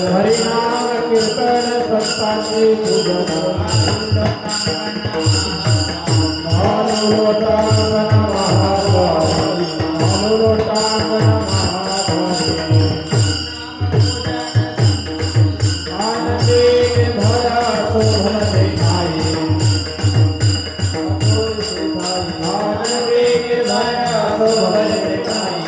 हरिनाम कीर्तन संतांचे पूजन मानवलोटांगण महाद्वारी मानवलोटांगण महाद्वारी आनंदे भरा शोभने आई आनंदे भरा शोभने आई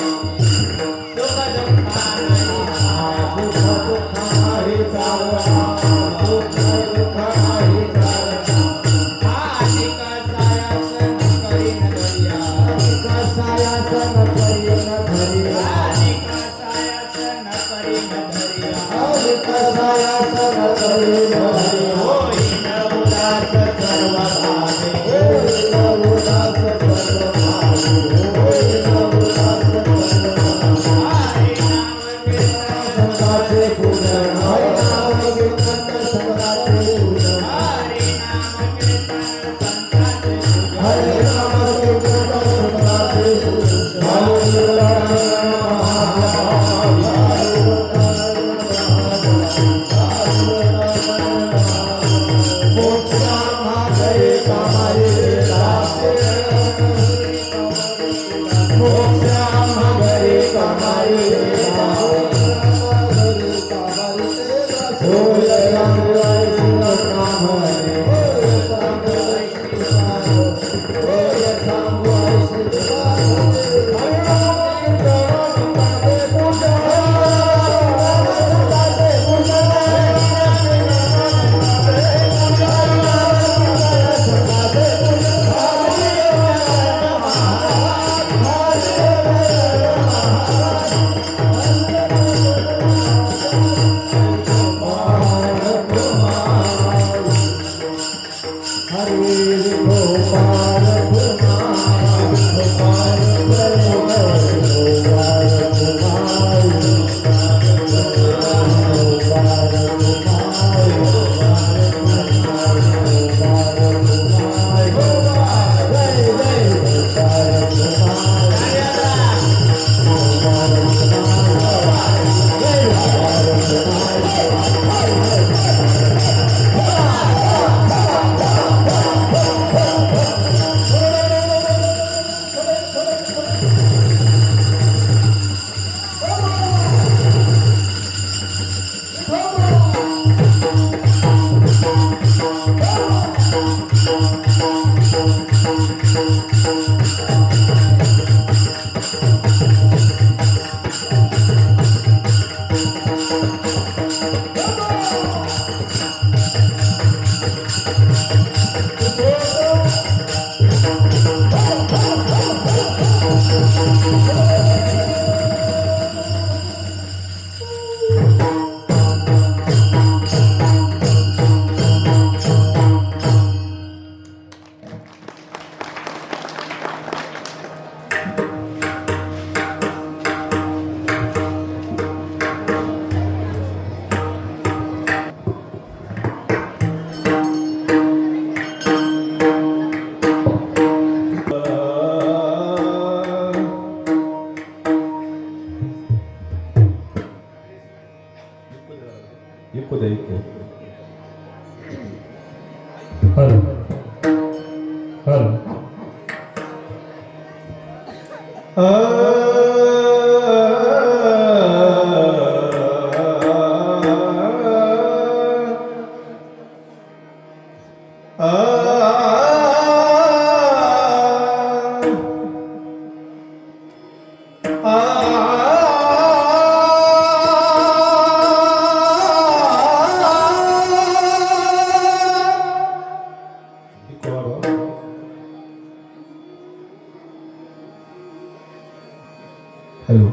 हॅलो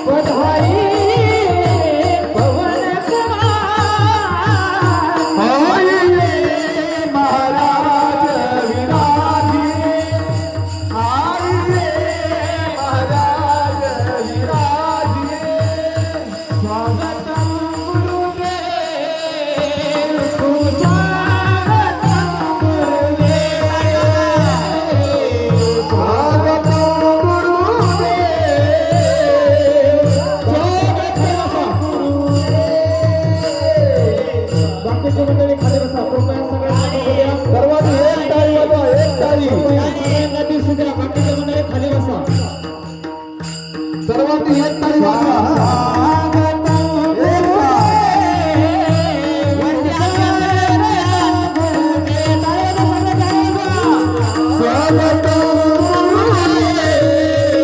बधाई पवन कुमार आइए महाराज विराजिए आइए महाराज विराजिए स्वागतम गुरुदेव सुस्वागतम गुरुदेव स्वागतम गुरुदेव बाकीचे मंडळी खाली बसा कृपया सगळ्यांनी सर्वांनी एक तारी वाजवा एक तारी नदी सुद्धा बाकीचे मंडळी खाली बसा सर्वांनी एक तारी वाजवा एक सर्वांनी एक तारी वाजवा एक तारी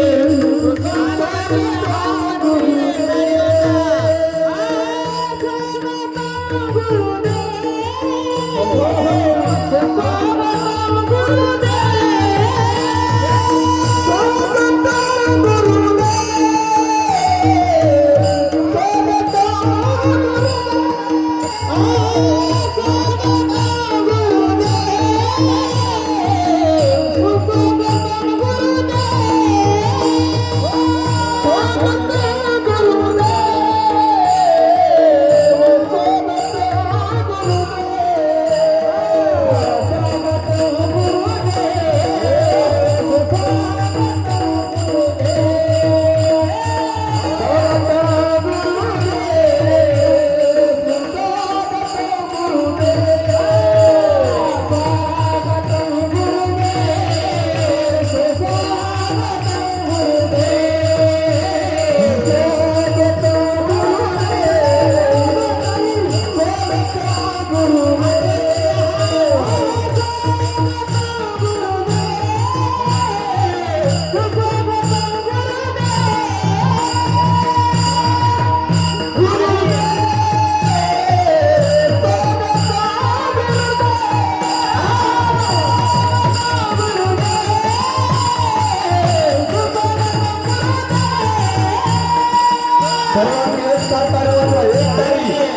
एक तारी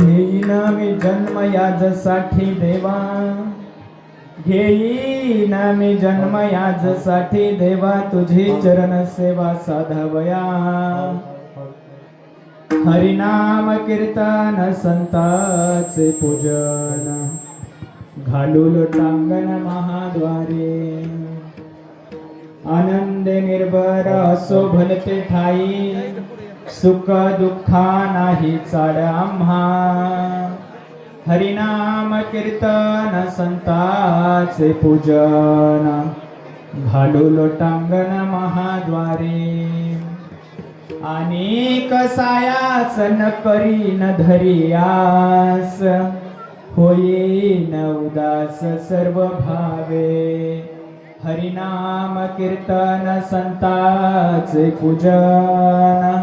घेईन मी जन्म याजसाठी देवा घेईन मी जन्म याजसाठी देवा तुझी चरण सेवा साधावया हरिनाम कीर्तन संताचे पूजन घालू लोटांगण महाद्वारे आनंद निर्भर असो भलते ठाई सुख दुःखा नाही चाड आम्हा हरिनाम कीर्तन संताचे पूजन घालू लोटांगण महाद्वारे अनेक सायाच न करी न धरियास होईन उदास सर्व भावे हरिनाम कीर्तन संताचे पूजन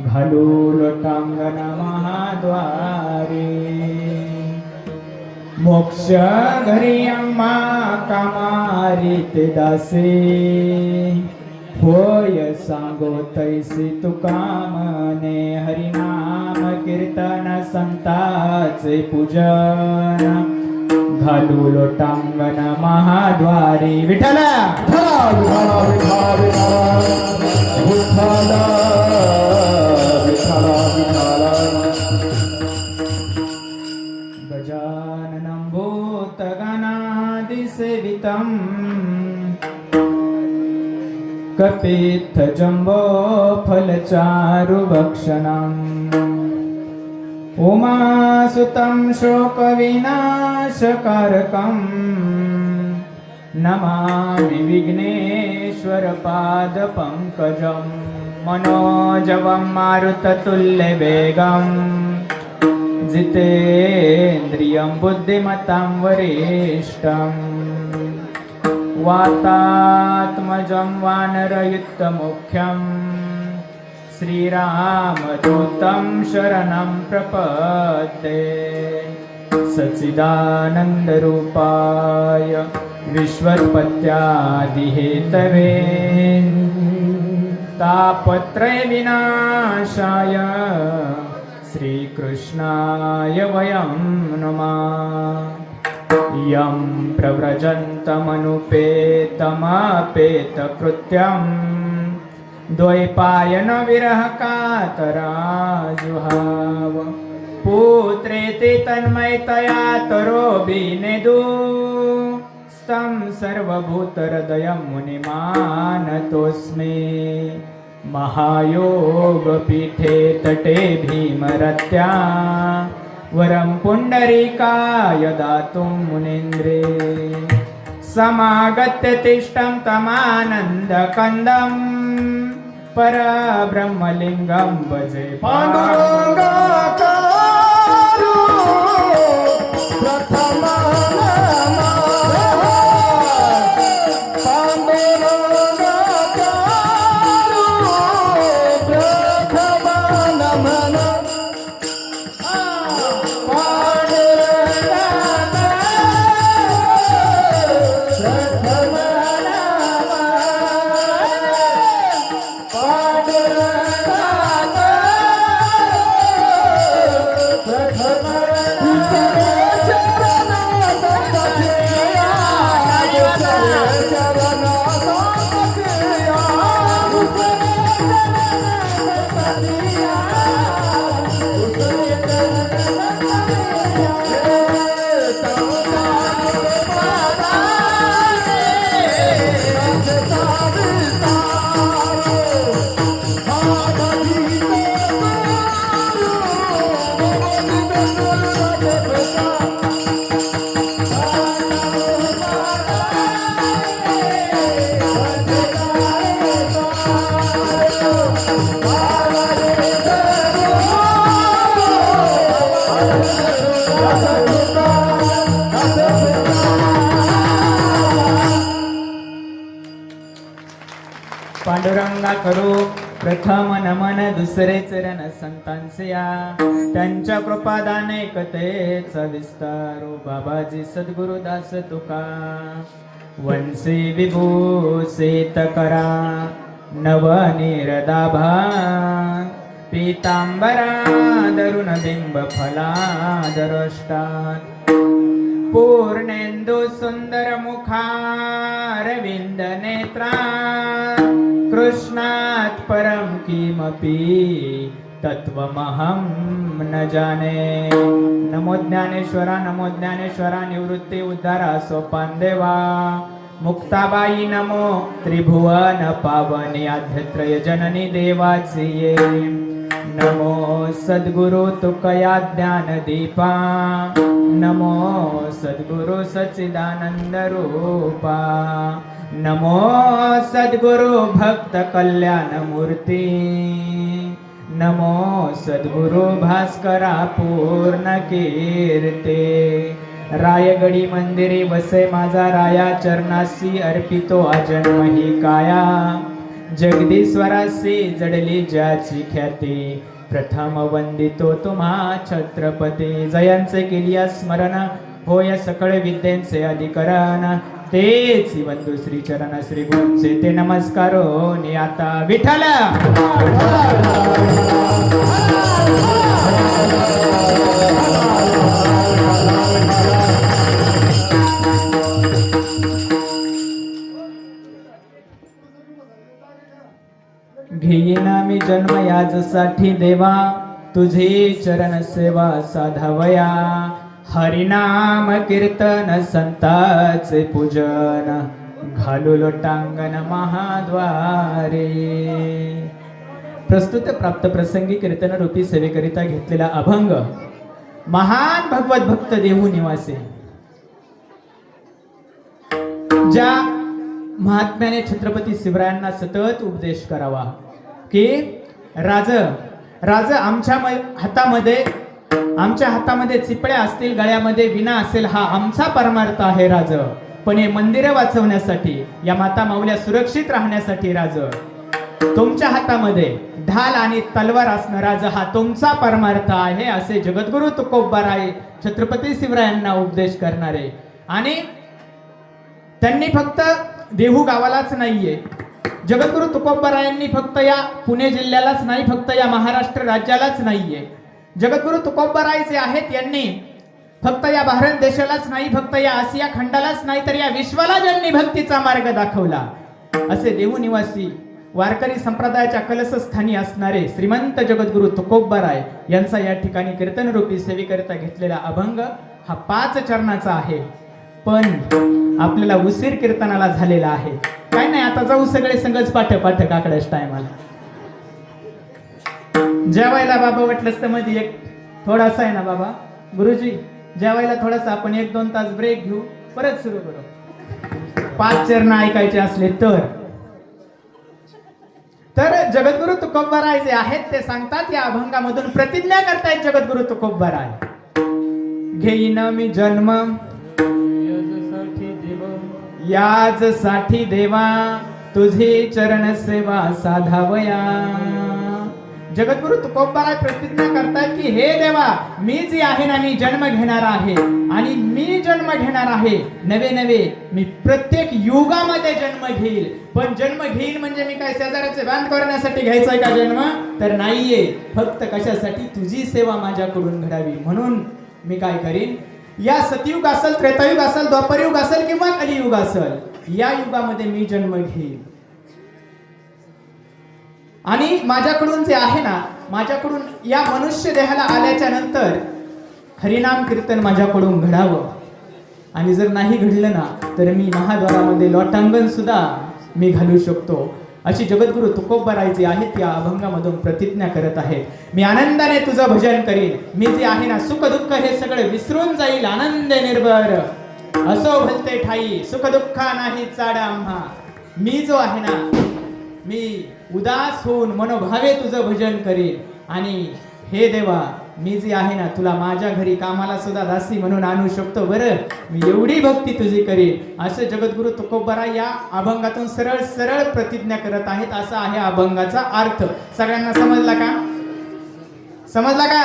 घालू लोटांगण महाद्वारे मोक्ष घरी अम्मा कामा ते दासे होय सांगो तैसी तुका म्हणे हरिनाम कीर्तन संताचे पूजन घालू लोटांगण महाद्वारी विठ्ठल विठ्ठला विठ्ठला विठ्ठला विठ्ठला विठ्ठला गजाननं भूतगणादिसेवितं कपित्थजम्बो फलचारुभक्षणम् उमासुतं शोकविनाशकारकम् नमामि विघ्नेश्वरपादपङ्कजं मनोजवं मारुततुल्यवेगम् जितेन्द्रियं बुद्धिमतां वरिष्ठं वातात्मजं वानरयुक्तमुख्यं श्रीरामदूतं शरणं प्रपद्ये सच्चिदानन्दरूपाय विश्वोत्पत्त्यादिहेतवे तापत्रयविनाशाय श्रीकृष्णाय वयं नमः यं प्रव्रजन्तमनुपेतमपेतकृत्यं द्वैपायन विरह कातराजुहाव पुत्रेति तन्मयतया तरोभिनेदु स्तं सर्वभूतहृदयं मुनिमानतोऽस्मि महायोगपीठे तटे भीमरत्या वरं पुण्डरीकाय दातुं मुनीन्द्रे समागत्य तिष्ठं तमानन्दकन्दं परब्रह्मलिङ्गं भजे पांडुरंगाकारो प्रथम पांडुरंगा करू प्रथम नमन दुसरे चरण संतांचे या त्यांच्या कृपादान एकतेचा विस्तारो बाबाजी सद्गुरुदास तुका वंशी विभूषित करा नवनिरदाभा पीतांबरा दरुण बिंब फलादरष्टात पूर्णेंदु सुंदर मुखारविंद नेत्रा कृष्णात् परं किमपि तत्त्वमहं न जाने नमो ज्ञानेश्वरा निवृत्ती उद्धारा सोपान देवा मुक्ताबाई नमो त्रिभुवन पावनी आद्यत्रय जननी देवाची ये नमो सद्गुरु तुकया ज्ञान दीपा नमो सद्गुरु सच्चिदानंद रूपा नमो सद्गुरु भक्त कल्याण मूर्ती नमो सद्गुरु भास्करा पूर्ण कीर्ते रायगडी मंदिरी वसे माझा राया चरणासी अर्पितो आजन्म ही काया जगदीश्वरासी जडली ज्याची ख्याती प्रथम वंदितो तुम्हा छत्रपती जयांचे केलिया स्मरण होय सकळ विद्यांचे अधिकरण तेच बंधू श्री चरण श्री गुरुचे ते नमस्कारो नि आता विठ्ठल. घेईना मी जन्म याजसाठी देवा तुझी चरण सेवा साधावया. हरिनाम कीर्तन संताचे पूजन घालू लोटांगण महाद्वारे. प्रस्तुत प्राप्त प्रसंगी कीर्तन रूपी सेवेकरिता घेतलेला अभंग महान भगवत भक्त देहू निवासी ज्या महात्म्याने छत्रपती शिवरायांना सतत उपदेश करावा की राज आमच्या हातामध्ये चिपळ्या असतील, गळ्यामध्ये विना असेल, हा आमचा परमार्थ आहे राज. पण हे मंदिरं वाचवण्यासाठी, या माता माऊल्या सुरक्षित राहण्यासाठी राज तुमच्या हातामध्ये ढाल आणि तलवार असणं राज हा तुमचा परमार्थ आहे, असे जगद्गुरु तुकोबाराय छत्रपती शिवरायांना उपदेश करणारे. आणि त्यांनी फक्त देहू गावालाच नाहीये, जगद्गुरु तुकोबारायांनी फक्त या पुणे जिल्ह्यालाच नाही, फक्त या महाराष्ट्र राज्यालाच नाहीये, जगद्गुरु तुकोबाराय जे आहेत यांनी फक्त या भारत देशालाच नाही, फक्त या आशिया खंडालाच नाही, तर या विश्वाला ज्यांनी भक्तीचा मार्ग दाखवला असे देहू निवासी वारकरी संप्रदायाच्या कलशस्थानी असणारे श्रीमंत जगद्गुरु तुकोबाराय यांचा या ठिकाणी कीर्तन रूपी सेवेकरिता घेतलेला अभंग हा 5 चरणाचा आहे. पण आपल्याला उशीर कीर्तनाला झालेला आहे. काय नाही, आता जाऊ सगळे संगच पाठ काकड्याच टायमाला. जेवायला बाबा वाटलंच तर मध्ये एक थोडासा आहे ना बाबा गुरुजी, जेवायला थोडासा आपण 1-2 तास ब्रेक घेऊ, परत सुरू करू. 5 चरण ऐकायचे असले तर जगद्गुरु तुकोबाराय जे आहेत ते सांगतात, या अभंगामधून प्रतिज्ञा करतायत जगद्गुरु तुकोबाराय. घेईन मी जन्म याजसाठी देवा तुझी चरण सेवा साधावया. जगद्गुरु तुकोबाराय प्रतिज्ञा करतात की हे देवा, मी जी आहे ना, मी जन्म घेणार आहे आणि मी जन्म घेणार आहे नवे मी प्रत्येक युगामध्ये जन्म घेईल. पण जन्म घेईल म्हणजे मी काय शेजाऱ्याचे बांध करण्यासाठी घ्यायचंय का जन्म? तर नाहीये, फक्त कशासाठी? तुझी सेवा माझ्याकडून घडावी. म्हणून मी काय करीन, या सतयुग असेल, त्रेतायुग असेल, द्वापरयुग असेल किंवा कलियुग असेल, या युगामध्ये मी जन्म घेईल. आणि माझ्याकडून जे आहे ना, माझ्याकडून या मनुष्य देहाला आल्याच्या नंतर हरिनाम कीर्तन माझ्याकडून घडावं. आणि जर नाही घडलं ना, तर मी महाद्वारामध्ये लोटांगण सुद्धा मी घालू शकतो, अशी जगद्गुरु तुकोबाराय जे आहेत या अभंगामधून प्रतिज्ञा करत आहेत. मी आनंदाने तुझं भजन करीन, मी जे आहे ना, सुख दुःख हे सगळे विसरून जाईल, आनंद निर्भर असो भलते ठाई, सुख दुःखा नाही चाडा आम्हा. मी जो आहे ना, मी उदास होऊन मनोभावे तुझं भजन करीन. आणि हे देवा, मी जी आहे ना, तुला माझ्या घरी कामाला सुद्धा दासी म्हणून आणू शकतो. बरं, मी एवढी भक्ती तुझी करीन, असे जगद्गुरु तुकोबाराय या अभंगातून सरळ सरळ प्रतिज्ञा करत आहेत. असा आहे अभंगाचा अर्थ. सगळ्यांना समजला का? समजला का?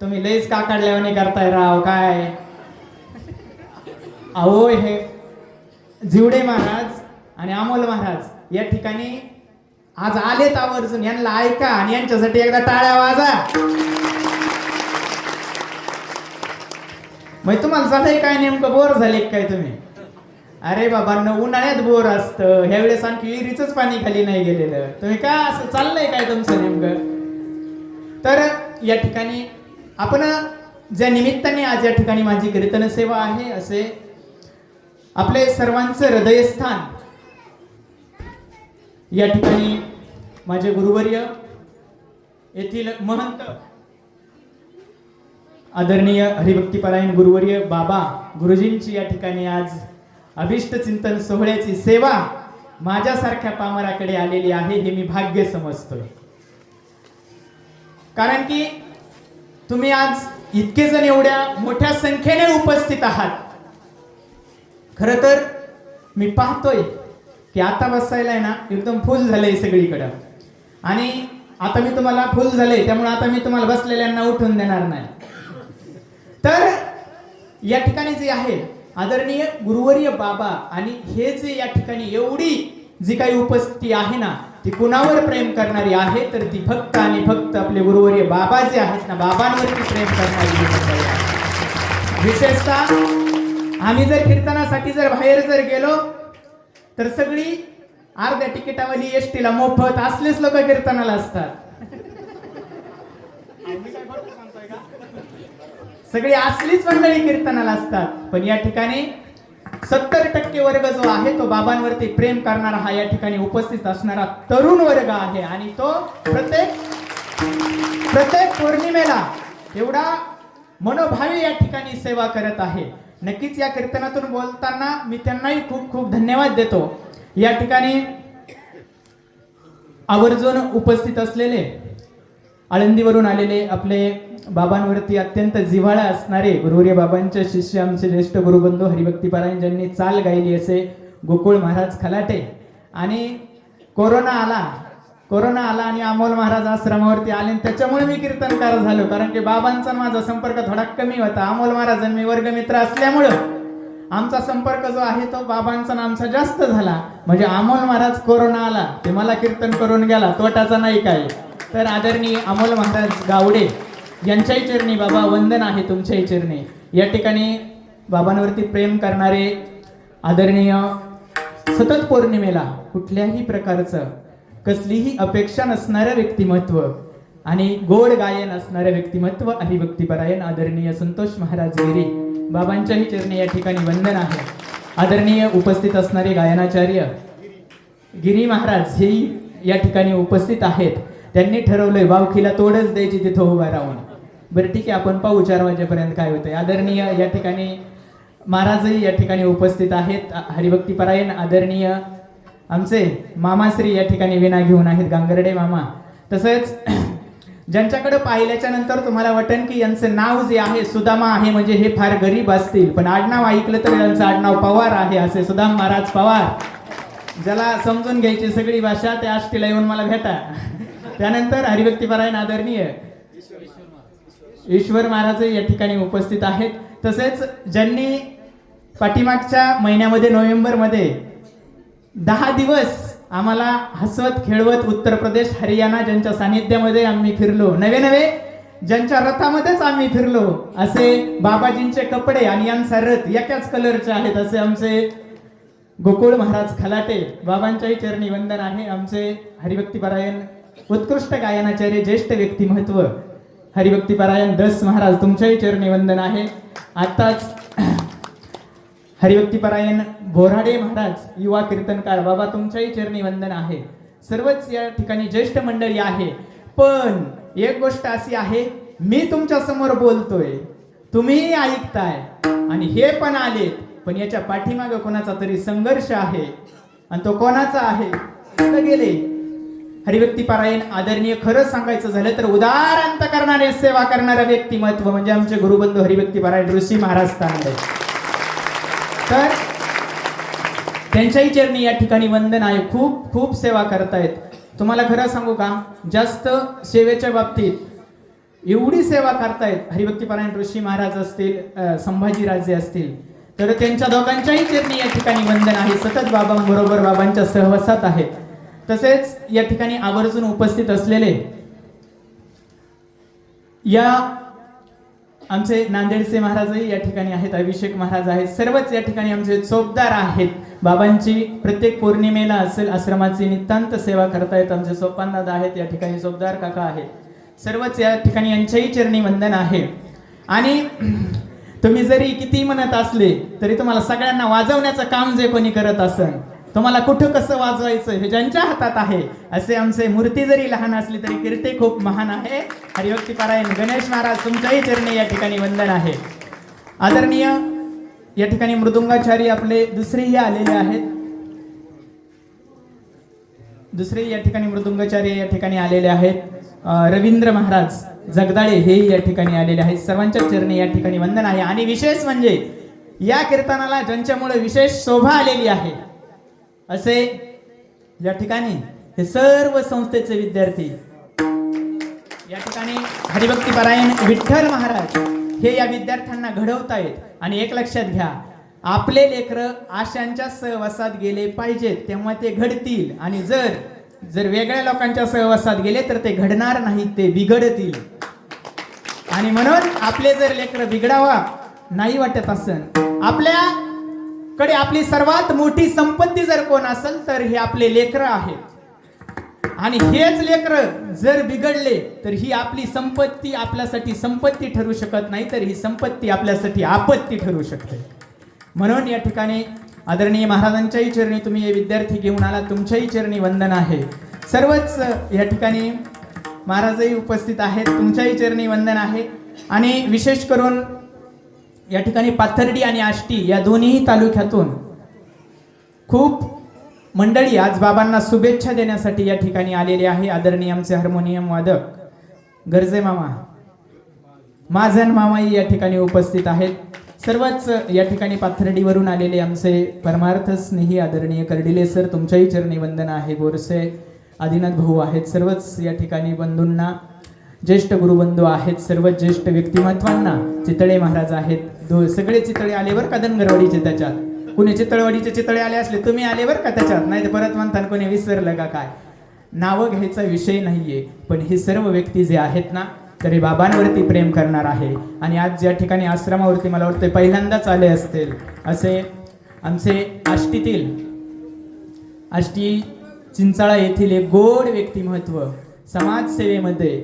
तुम्ही लईच का काढल्यावाने करताय राव. काय अहो, हे जिवडे महाराज आणि अमोल महाराज या ठिकाणी आज आलेत आवर्जून. यांना ऐका आणि यांच्यासाठी एकदा टाळ्या वाजा. मग तुम्हाला झालंय काय, नेमकं बोर झाले काय तुम्ही? अरे बाबा, उन्हाळ्यात बोर असतं, ह्या वेळेस आणखी विहिरीचंच पाणी खाली नाही गेलेलं. तुम्ही का असं चाललंय काय तुमचं नेमकं? तर या ठिकाणी आपण ज्या निमित्ताने आज या ठिकाणी माझी कीर्तन सेवा आहे, असे आपले सर्वांचं हृदयस्थान या ठिकाणी माझे गुरुवर्य येथील महंत आदरणीय हरिभक्तीपरायण गुरुवर्य बाबा गुरुजींची या ठिकाणी आज अभिष्ट चिंतन सोहळ्याची सेवा माझ्यासारख्या पामराकडे आलेली आहे, हे मी भाग्य समजतोय. कारण की तुम्ही आज इतके जण एवढ्या मोठ्या संख्येने उपस्थित आहात. खरं तर मी पाहतोय की आता बसायला आहे ना, एकदम फुल झालंय सगळीकडं. आणि आता मी तुम्हाला फुल झाले, त्यामुळे आता मी तुम्हाला बसलेल्यांना उठून देणार नाही. तर या ठिकाणी जे आहे, आदरणीय गुरुवर्य बाबा आणि हे जे या ठिकाणी एवढी जी काही उपस्थिती आहे ना, ती कुणावर प्रेम करणारी आहे तर ती फक्त आणि फक्त आपले गुरुवर्य बाबा जे आहेत ना, बाबांवरती प्रेम करणारी ही मंडळी आहे. विशेषतः आम्ही जर कीर्तनासाठी जर बाहेर जर गेलो तर सगळी अर्ध्या तिकिटावाली एसटीला मोफत असलेच लोक कीर्तनाला असतात. सगळी असलीच मंडळी कीर्तनाला असतात. पण या ठिकाणी 70% वर्ग जो आहे तो बाबांवरती प्रेम करणारा हा या ठिकाणी उपस्थित असणारा तरुण वर्ग आहे आणि तो प्रत्येक पौर्णिमेला एवढा मनोभावी या ठिकाणी सेवा करत आहे. नक्कीच या कीर्तनातून बोलताना मी त्यांनाही खूप खूप धन्यवाद देतो. या ठिकाणी आवर्जून उपस्थित असलेले आळंदीवरून आलेले आपले बाबांवरती अत्यंत जिव्हाळा असणारे गुरुवर्य बाबांचे शिष्य आमचे ज्येष्ठ गुरुबंधू हरिभक्तीपरायण ज्यांनी चाल गायली असे गोकुळ महाराज खलाटे. आणि कोरोना आला आणि अमोल महाराज आश्रमावरती आले आणि त्याच्यामुळे मी कीर्तनकार झालो. कारण की बाबांचा माझा संपर्क थोडा कमी होता. अमोल महाराज आणि मी वर्गमित्र असल्यामुळं आमचा संपर्क जो आहे तो बाबांचा आणि आमचा जास्त झाला. म्हणजे अमोल महाराज कोरोना आला ते मला कीर्तन करून गेला, तोटाचा नाही काय. तर आदरणीय अमोल महाराज गावडे यांच्याही चरणी बाबा वंदन आहे तुमच्याही चरणी. या ठिकाणी बाबांवरती प्रेम करणारे आदरणीय सतत पौर्णिमेला कुठल्याही प्रकारचं कसलीही अपेक्षा नसणारं व्यक्तिमत्व आणि गोड गायन असणारं व्यक्तिमत्व हरिभक्तीपरायण आदरणीय संतोष महाराज गिरी बाबांच्याही चरणी या ठिकाणी वंदन आहे. आदरणीय उपस्थित असणारे गायनाचार्य गिरी महाराज हे या ठिकाणी उपस्थित आहेत. त्यांनी ठरवलंय वावखीला तोडच द्यायची तिथं उभा राहून. बरं ठीक आहे, आपण पाहू 4 वाजेपर्यंत काय होतंय. आदरणीय या ठिकाणी महाराजही या ठिकाणी उपस्थित आहेत. हरिभक्तीपरायण आदरणीय आमचे मामाश्री या ठिकाणी विना घेऊन आहेत, गांगर्डे मामा. तसंच ज्यांच्याकडे पाहिल्याच्या नंतर तुम्हाला वाटेल की यांचं नाव जे आहे सुदामा आहे, म्हणजे हे फार गरीब असतील, पण आडनाव ऐकलं तर यांचं आडनाव पवार आहे. असे सुदाम महाराज पवार, ज्याला समजून घ्यायची सगळी भाषा त्या आष्टीला येऊन मला भेटा. त्यानंतर हरिभक्तीपरायण आदरणीय ईश्वर महाराज या ठिकाणी उपस्थित आहेत. तसेच ज्यांनी पाठीमागच्या महिन्यामध्ये नोव्हेंबरमध्ये 10 दिवस आम्हाला हसवत खेळवत उत्तर प्रदेश हरियाणा ज्यांच्या सानिध्यामध्ये आम्ही फिरलो, नवे ज्यांच्या रथामध्येच आम्ही फिरलो, असे बाबाजींचे कपडे आणि यांचा रथ एकाच कलरचे आहेत असे आमचे गोकुळ महाराज खलाटे बाबांच्याही चरणी वंदन आहे. आमचे हरिभक्तीपरायण उत्कृष्ट गायनाचार्य ज्येष्ठ व्यक्तिमत्व हरिभक्तीपरायण दस महाराज तुमच्याही चरणी वंदन आहे. आताच हरिभक्तीपरायण बोराडे महाराज युवा कीर्तनकार बाबा तुमच्याही चरणी वंदन आहे. सर्वच या ठिकाणी ज्येष्ठ मंडळी आहे. पण एक गोष्ट अशी आहे, मी तुमच्या समोर बोलतोय, तुम्हीही ऐकताय आणि हे पण आले, पण याच्या पाठीमागे कोणाचा तरी संघर्ष आहे आणि तो कोणाचा आहे कुठे गेले. हरिभक्तीपरायण आदरणीय खरं सांगायचं झालं तर उदार अंत करणारे सेवा करणारे व्यक्तिमत्व म्हणजे आमचे गुरुबंधू हरिभक्तीपरायण ऋषी महाराज तांडे. तर त्यांच्याही चरणी या ठिकाणी वंदन आहे. खूप खूप सेवा करतायत. तुम्हाला खरं सांगू का, जास्त सेवेच्या बाबतीत एवढी सेवा करतायत हरिभक्तीपरायण ऋषी महाराज असतील, संभाजीराजे असतील, तर त्यांच्या दोघांच्याही चरणी या ठिकाणी वंदन आहे. सतत बाबांबरोबर बाबांच्या सहवासात आहेत. तसेच या ठिकाणी आवर्जून उपस्थित असलेले या आमचे नांदेडचे महाराजही या ठिकाणी आहेत, अभिषेक महाराज आहेत. सर्वच या ठिकाणी आमचे चोपदार आहेत. बाबांची प्रत्येक पौर्णिमेला असेल आश्रमाची नितांत सेवा करतायत. आमचे सोपानदादा आहेत या ठिकाणी, चोपदार काका आहेत. सर्वच या ठिकाणी यांच्याही चरणी वंदन आहे. आणि तुम्ही जरी किती म्हणत असले तरी तुम्हाला सगळ्यांना वाजवण्याचं काम जे कोणी करत असेल, तुम्हाला कुठं कसं वाजवायचं हे ज्यांच्या हातात आहे. असे आमचे मूर्ती जरी लहान असली तरी कीर्ती खूप महान आहे. हरिभक्तीपरायण गणेश महाराज तुमच्याही चरणी या ठिकाणी वंदन आहे. आदरणीय या ठिकाणी मृदुंगाचार्य आपले दुसरेही आलेले आहेत. दुसरे या ठिकाणी मृदुंगाचार्य या ठिकाणी आलेले आहेत. रवींद्र महाराज जगदाळे हे या ठिकाणी आलेले आहेत. सर्वांच्या चरणी या ठिकाणी वंदन आहे. आणि विशेष म्हणजे या कीर्तनाला ज्यांच्यामुळे विशेष शोभा आलेली आहे असे या ठिकाणी हे सर्व संस्थेचे विद्यार्थी या ठिकाणी हरिभक्तीपरायण विठ्ठल महाराज हे या विद्यार्थ्यांना घडवतायत. आणि एक लक्षात घ्या, आपले लेकरं आशांच्या सहवासात गेले पाहिजेत, तेव्हा ते घडतील. आणि जर जर वेगळ्या लोकांच्या सहवासात गेले तर ते घडणार नाहीत, ते बिघडतील. आणि म्हणून आपले जर लेकरं बिघडावा नाही वाटत असन, आपल्याकडे आपली सर्वात मोठी संपत्ती जर कोण असेल तर हे आपले लेकरं आहेत. आणि हेच लेकरं जर बिघडले तर ही आपली संपत्ती आपल्यासाठी संपत्ती ठरू शकत नाही, तर ही संपत्ती आपल्यासाठी आपत्ती ठरू शकते. म्हणून या ठिकाणी आदरणीय महाराजांच्याही चरणी तुम्ही हे विद्यार्थी घेऊन आला, तुमच्याही चरणी वंदन आहे. सर्वच या ठिकाणी महाराजही उपस्थित आहेत, तुमच्याही चरणी वंदन आहे. आणि विशेष करून या ठिकाणी पाथर्डी आणि आष्टी या दोन्ही तालुक्यातून खूप मंडळी आज बाबांना शुभेच्छा देण्यासाठी या ठिकाणी आलेले आहे. आदरणीय आमचे हार्मोनियम वादक गर्जे मामा, माझन मामाही या ठिकाणी उपस्थित आहेत. सर्वच या ठिकाणी पाथर्डीवरून आलेले आमचे परमार्थ स्नेही आदरणीय कर्डिले सर, तुमच्याही चरणी वंदन आहे. बोरसे आदिनाथ भाऊ आहेत. सर्वच या ठिकाणी बंधूंना, ज्येष्ठ गुरुबंधू आहेत, सर्व ज्येष्ठ व्यक्तिमत्वांना, चितळे महाराज आहेत. सगळे चितळे आले बरं का धनगरवाडीचे. त्याच्यात कुणी चितळवाडीचे चितळे आले असले, तुम्ही आले बरं का त्याच्यात, नाही तर परत म्हणताना कोणी विसरलं का काय. नावं घ्यायचा विषय नाहीये, पण हे सर्व व्यक्ती जे आहेत ना, तरी बाबांवरती प्रेम करणार आहे. आणि आज ज्या ठिकाणी आश्रमावरती मला वाटतं पहिल्यांदाच आले असतील असे आमचे आष्टी चिंचाळा येथील एक गोड व्यक्तिमत्व, समाजसेवेमध्ये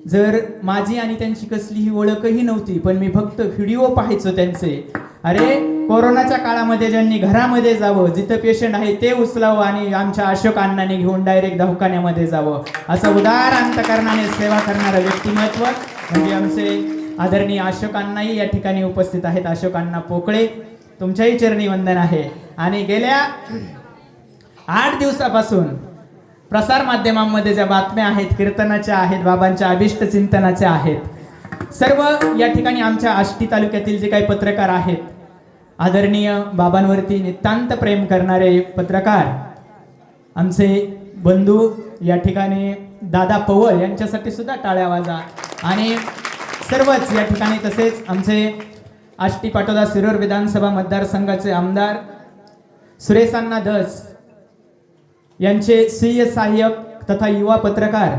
जर माझी आणि त्यांची कसलीही ओळखही नव्हती, पण मी फक्त व्हिडिओ पाहायचो त्यांचे. अरे कोरोनाच्या काळामध्ये ज्यांनी घरामध्ये जावं, जिथं पेशंट आहे ते उचलावं आणि आमच्या अशोक अण्णांनी घेऊन डायरेक्ट दवाखान्यामध्ये जावं, असं उदार अंतकरणाने सेवा करणारं व्यक्तिमत्व म्हणजे आमचे आदरणीय अशोक अण्णाही या ठिकाणी उपस्थित आहेत. अशोक अण्णा पोकळे, तुमच्याही चरणी वंदन आहे. आणि गेल्या 8 दिवसापासून प्रसार माध्यमांमध्ये ज्या बातम्या आहेत, कीर्तनाच्या आहेत, बाबांच्या अभिष्ट चिंतनाच्या आहेत, सर्व या ठिकाणी आमच्या आष्टी तालुक्यातील जे काही पत्रकार आहेत, आदरणीय बाबांवरती नितांत प्रेम करणारे पत्रकार, आमचे बंधू या ठिकाणी दादा पवळ यांच्यासाठी सुद्धा टाळ्या वाजा. आणि सर्वच या ठिकाणी, तसेच आमचे आष्टी पाटोदा शिरोर विधानसभा मतदारसंघाचे आमदार सुरेशांना धस यांचे स्वीय सहाय्यक तथा युवा पत्रकार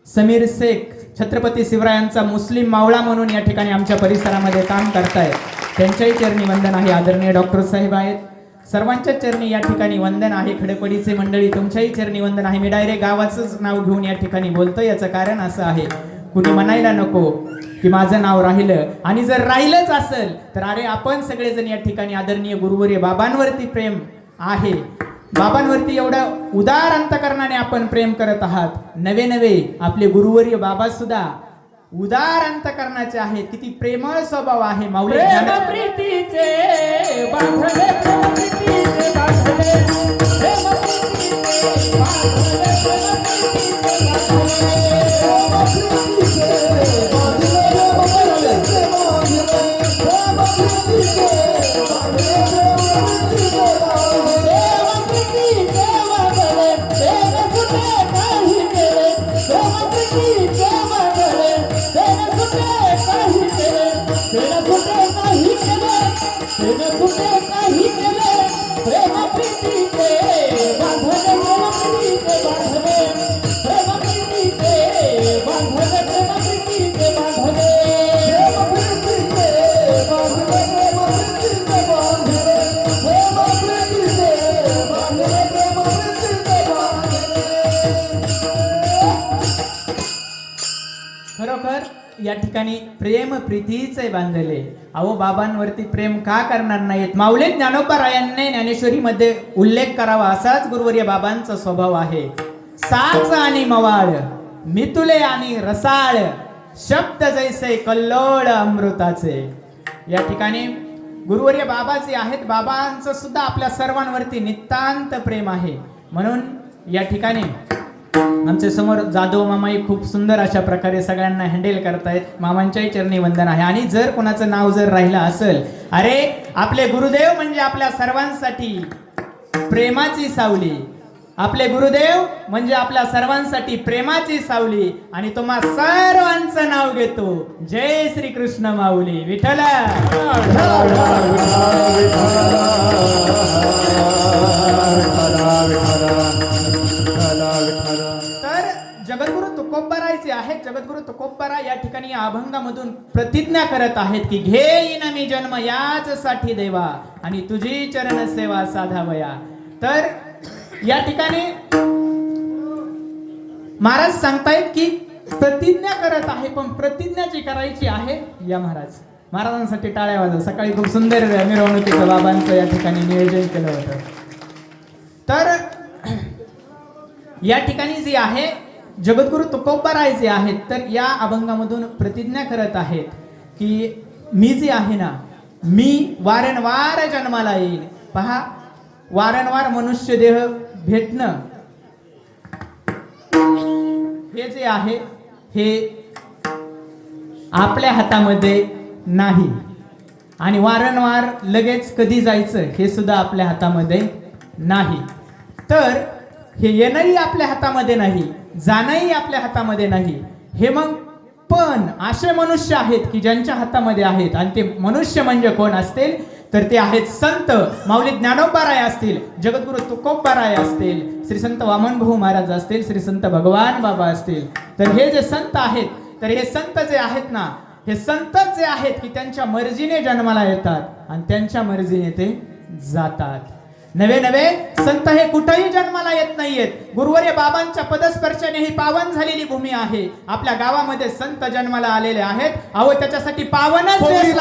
समीर शेख, छत्रपती शिवरायांचा मुस्लिम मावळा म्हणून या ठिकाणी आमच्या परिसरामध्ये काम करतायत, त्यांच्याही चरणी वंदन आहे. आदरणीय डॉक्टर साहेब आहेत, सर्वांच्या चरणी या ठिकाणी वंदन आहे. खडपडीचे मंडळी, तुमच्याही चरणी वंदन आहे. मी डायरेक्ट गावाचंच नाव घेऊन या ठिकाणी बोलतो, याचं कारण असं आहे, कुणी म्हणायला नको की माझं नाव राहिलं. आणि जर राहिलंच असेल तर अरे आपण सगळेजण या ठिकाणी आदरणीय गुरुवर्य बाबांवरती प्रेम आहे, बाबांवरती एवढं उदार अंतकरणाने आपण प्रेम करत आहात. नवे नवे आपले गुरुवर्य बाबा सुद्धा उदार अंतकरणाचे आहेत, किती प्रेमळ स्वभाव आहे. माऊली प्रीतीचे बांधले, प्रीतीचे बांधले, खरोखर या ठिकाणी प्रेम प्रीतीचे बांधले. अहो बाबांवरती प्रेम का करणार नाहीत? माऊली ज्ञानोबा रायांनी ज्ञानेश्वरीमध्ये उल्लेख करावा असाच गुरुवर्य बाबांचा स्वभाव आहे. साच आणि मवाळ, मितुले आणि रसाळ, शब्द जैसे कल्लोळ अमृताचे. या ठिकाणी गुरुवर्य बाबा जे आहेत, बाबांचं सुद्धा आपल्या सर्वांवरती नितांत प्रेम आहे. म्हणून या ठिकाणी आमच्या समोर जाधव मामाही खूप सुंदर अशा प्रकारे सगळ्यांना हँडल करतायत. मामांच्याही चरणी वंदन आहे. आणि जर कोणाचं नाव जर राहिलं असेल, अरे आपले गुरुदेव म्हणजे आपल्या सर्वांसाठी प्रेमाची सावली, आपले गुरुदेव म्हणजे आपल्या सर्वांसाठी प्रेमाची सावली आणि तुम्हा सर्वांचं नाव घेतो. जय श्री कृष्ण माऊली विठ्ठल. तर जगद्गुरु तुकोबारायचे आहेत. जगद्गुरु तुकोबारा या ठिकाणी या अभंगामधून प्रतिज्ञा करत आहेत की घेईन मी जन्म याच साठी देवा आणि तुझी चरण सेवा साधावया. तर या ठिकाणी महाराज सांगतायत की प्रतिज्ञा करत आहे, पण प्रतिज्ञा जी करायची आहे या महाराजांसाठी टाळ्या वाजवा. सकाळी खूप सुंदर मिरवणुकीचं बाबांचं या ठिकाणी नियोजन केलं होतं. तर या ठिकाणी जे आहे जगद्गुरु तुकोबाराय जे आहेत तर या अभंगामधून प्रतिज्ञा करत आहेत की मी जे आहे ना, मी वारंवार जन्माला येईल. पहा, वारंवार मनुष्य देह भेटणं हे जे आहे हे आपल्या हातामध्ये नाही आणि वारंवार लगेच कधी जायचं हे सुद्धा आपल्या हातामध्ये नाही. तर हे येणंही आपल्या हातामध्ये नाही, जाणंही आपल्या हातामध्ये नाही. हे मग पण असे मनुष्य आहेत की ज्यांच्या हातामध्ये आहेत आणि ते मनुष्य म्हणजे कोण असतील तर ते आहेत संत माऊली ज्ञानोबाराय असतील, जगद्गुरु तुकोबाराय असतील, श्री संत वामनभाऊ महाराज असतील, श्री संत भगवान बाबा असतील. तर हे जे संत आहेत तर हे संत जे आहेत ना, हे संतच जे आहेत की त्यांच्या मर्जीने जन्माला येतात आणि त्यांच्या मर्जीने ते जातात. नवे नवे संत हे कुठेही जन्माला येत नाहीयेत. गुरुवर्य बाबांच्या पदस्पर्शाने ही पावन झालेली भूमी आहे. आपल्या गावामध्ये संत जन्माला आलेले आहेत. अहो त्याच्यासाठी पावनच देश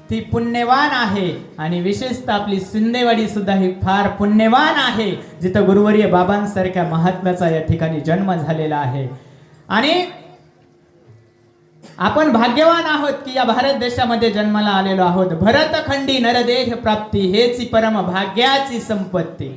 ती पुण्यवान आहे आणि विशेषतः आपली सिंदेवाडी सुद्धा ही फार पुण्यवान आहे, जिथं गुरुवर्य बाबांसारख्या महात्म्याचा या ठिकाणी जन्म झालेला आहे. आणि आपण भाग्यवान आहोत की या भारत देशामध्ये जन्माला आलेलो आहोत. भरतखंडी नरदेह प्राप्ती हेची परम भाग्याची संपत्ती.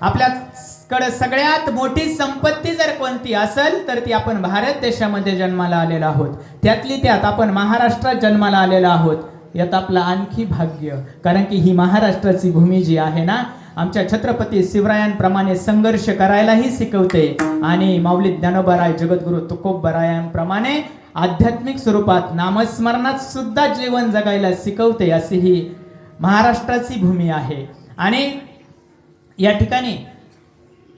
आपल्याकडे सगळ्यात मोठी संपत्ती जर कोणती असेल तर ती आपण भारत देशामध्ये जन्माला आलेलो आहोत. त्यातली त्यात आपण महाराष्ट्रात जन्माला आलेलो आहोत. यात आपलं आणखी भाग्य, कारण की ही महाराष्ट्राची भूमी जी आहे ना, आमच्या छत्रपती शिवरायांप्रमाणे संघर्ष करायलाही शिकवते आणि माऊली ज्ञानोबाराय जगद्गुरु तुकोबारायांप्रमाणे आध्यात्मिक स्वरूपात नामस्मरणात सुद्धा जीवन जगायला शिकवते. अशी ही महाराष्ट्राची भूमी आहे. आणि या ठिकाणी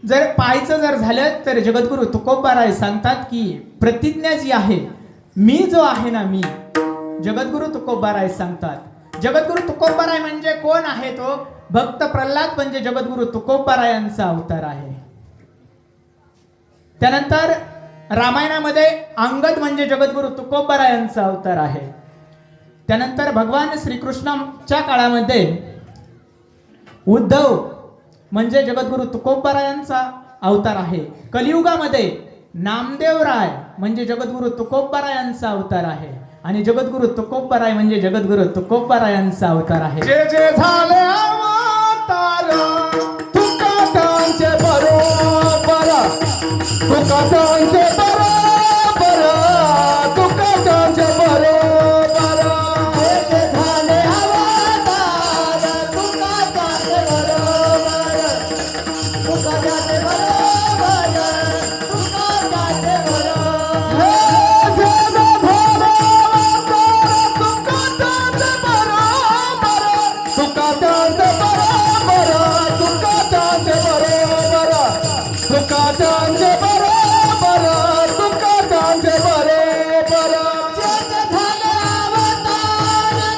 जर पाहायचं जर झालं तर जगद्गुरु तुकोबाराय सांगतात की प्रतिज्ञा जी आहे, मी जो आहे ना मी, जगद्गुरु तुकोबाराय सांगतात. जगद्गुरु तुकोबाराय म्हणजे कोण आहे? तो भक्त प्रल्हाद म्हणजे जगद्गुरु तुकोबारायांचा अवतार आहे. त्यानंतर रामायणामध्ये अंगद म्हणजे जगद्गुरु तुकोबारायांचा अवतार आहे. त्यानंतर भगवान श्रीकृष्णाच्या काळामध्ये उद्धव म्हणजे जगद्गुरु तुकोबारायांचा अवतार आहे. कलियुगामध्ये नामदेवराय म्हणजे जगद्गुरु तुकोबारायांचा अवतार आहे. आणि जगद्गुरु तुकोबाराय म्हणजे जगद्गुरु तुकोबारायांचा अवतार आहे. जे जे झाले अवतार तुकाटांचे बरोबर, तुकाटांचे बरोबर, तुकाटांचे बरोबर. जे जे झाले अवतार तुकाटांचे बरोबर, तुकाटांचे बरोबर, तुकाटांचे बरोबर. जे जे झाले अवतार तुकाटांचे बरोबर, तुकाटांचे बरोबर, तुकाटांचे बरोबर, तुकाटांचे बरोबर, तुकाटांचे बरोबर. जे जे झाले अवतार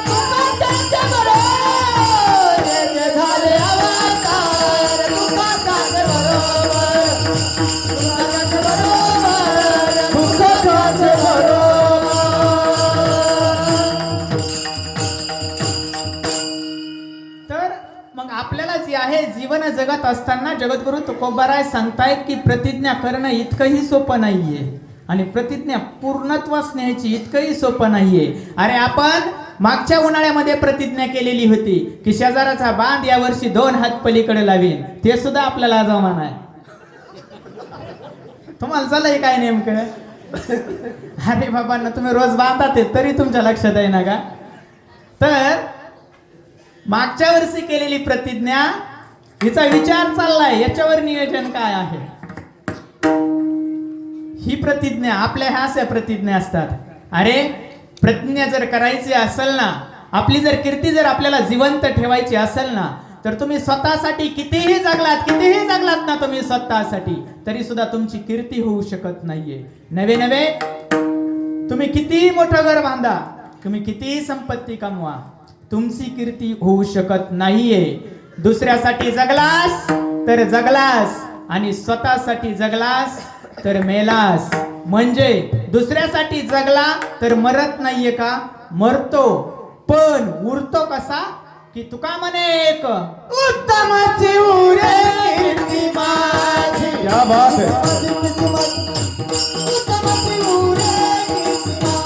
तुकाटांचे बरोबर, जे जे झाले अवतार तुकाटांचे बरोबर, तुकाटांचे बरोबर, तुकाटांचे बरोबर. तर मग आपल्याला जे आहे जीवन जगत असताना जगद्गुरु तुकोबाराय सांगतायत की प्रतिज्ञा करणं इतकंही सोपं नाहीये आणि प्रतिज्ञा पूर्णत्वास न्यायची इतकंही सोपं नाहीये. अरे आपण मागच्या उन्हाळ्यामध्ये प्रतिज्ञा केलेली होती की शेजाराचा बांध या वर्षी 2 हात पलीकडे लावीन, ते सुद्धा आपल्याला जमा नाही. तुम्हाला चाललंय काय नेमकं? अरे बाबांना तुम्ही रोज बांधतात ते तरी तुमच्या लक्षात आहे ना का? तर मागच्या वर्षी केलेली प्रतिज्ञा हिचा विचार चाललाय, याच्यावर नियोजन काय आहे? ही प्रतिज्ञा आपल्या ह्या अशा प्रतिज्ञा असतात. अरे प्रतिज्ञा जर करायची असेल ना, आपली जर कीर्ती जर आपल्याला जिवंत ठेवायची असेल ना, तर तुम्ही स्वतःसाठी कितीही जगलात ना तुम्ही स्वतःसाठी, तरी सुद्धा तुमची कीर्ती होऊ शकत नाहीये. नवे नवे तुम्ही कितीही मोठं घर बांधा, तुम्ही कितीही संपत्ती कमवा, तुमची कीर्ती होऊ शकत नाहीये. दुसऱ्यासाठी जगलास तर जगलास आणि स्वतःसाठी जगलास तर मेलास. म्हणजे दुसऱ्यासाठी जगला तर मरत नाहीये का? मरतो, पण उरतो कसा? की तुका म्हणे एक उत्तमाची उरे कीर्ती माझी. क्या बात है. उत्तमाची उरे कीर्ती माझी.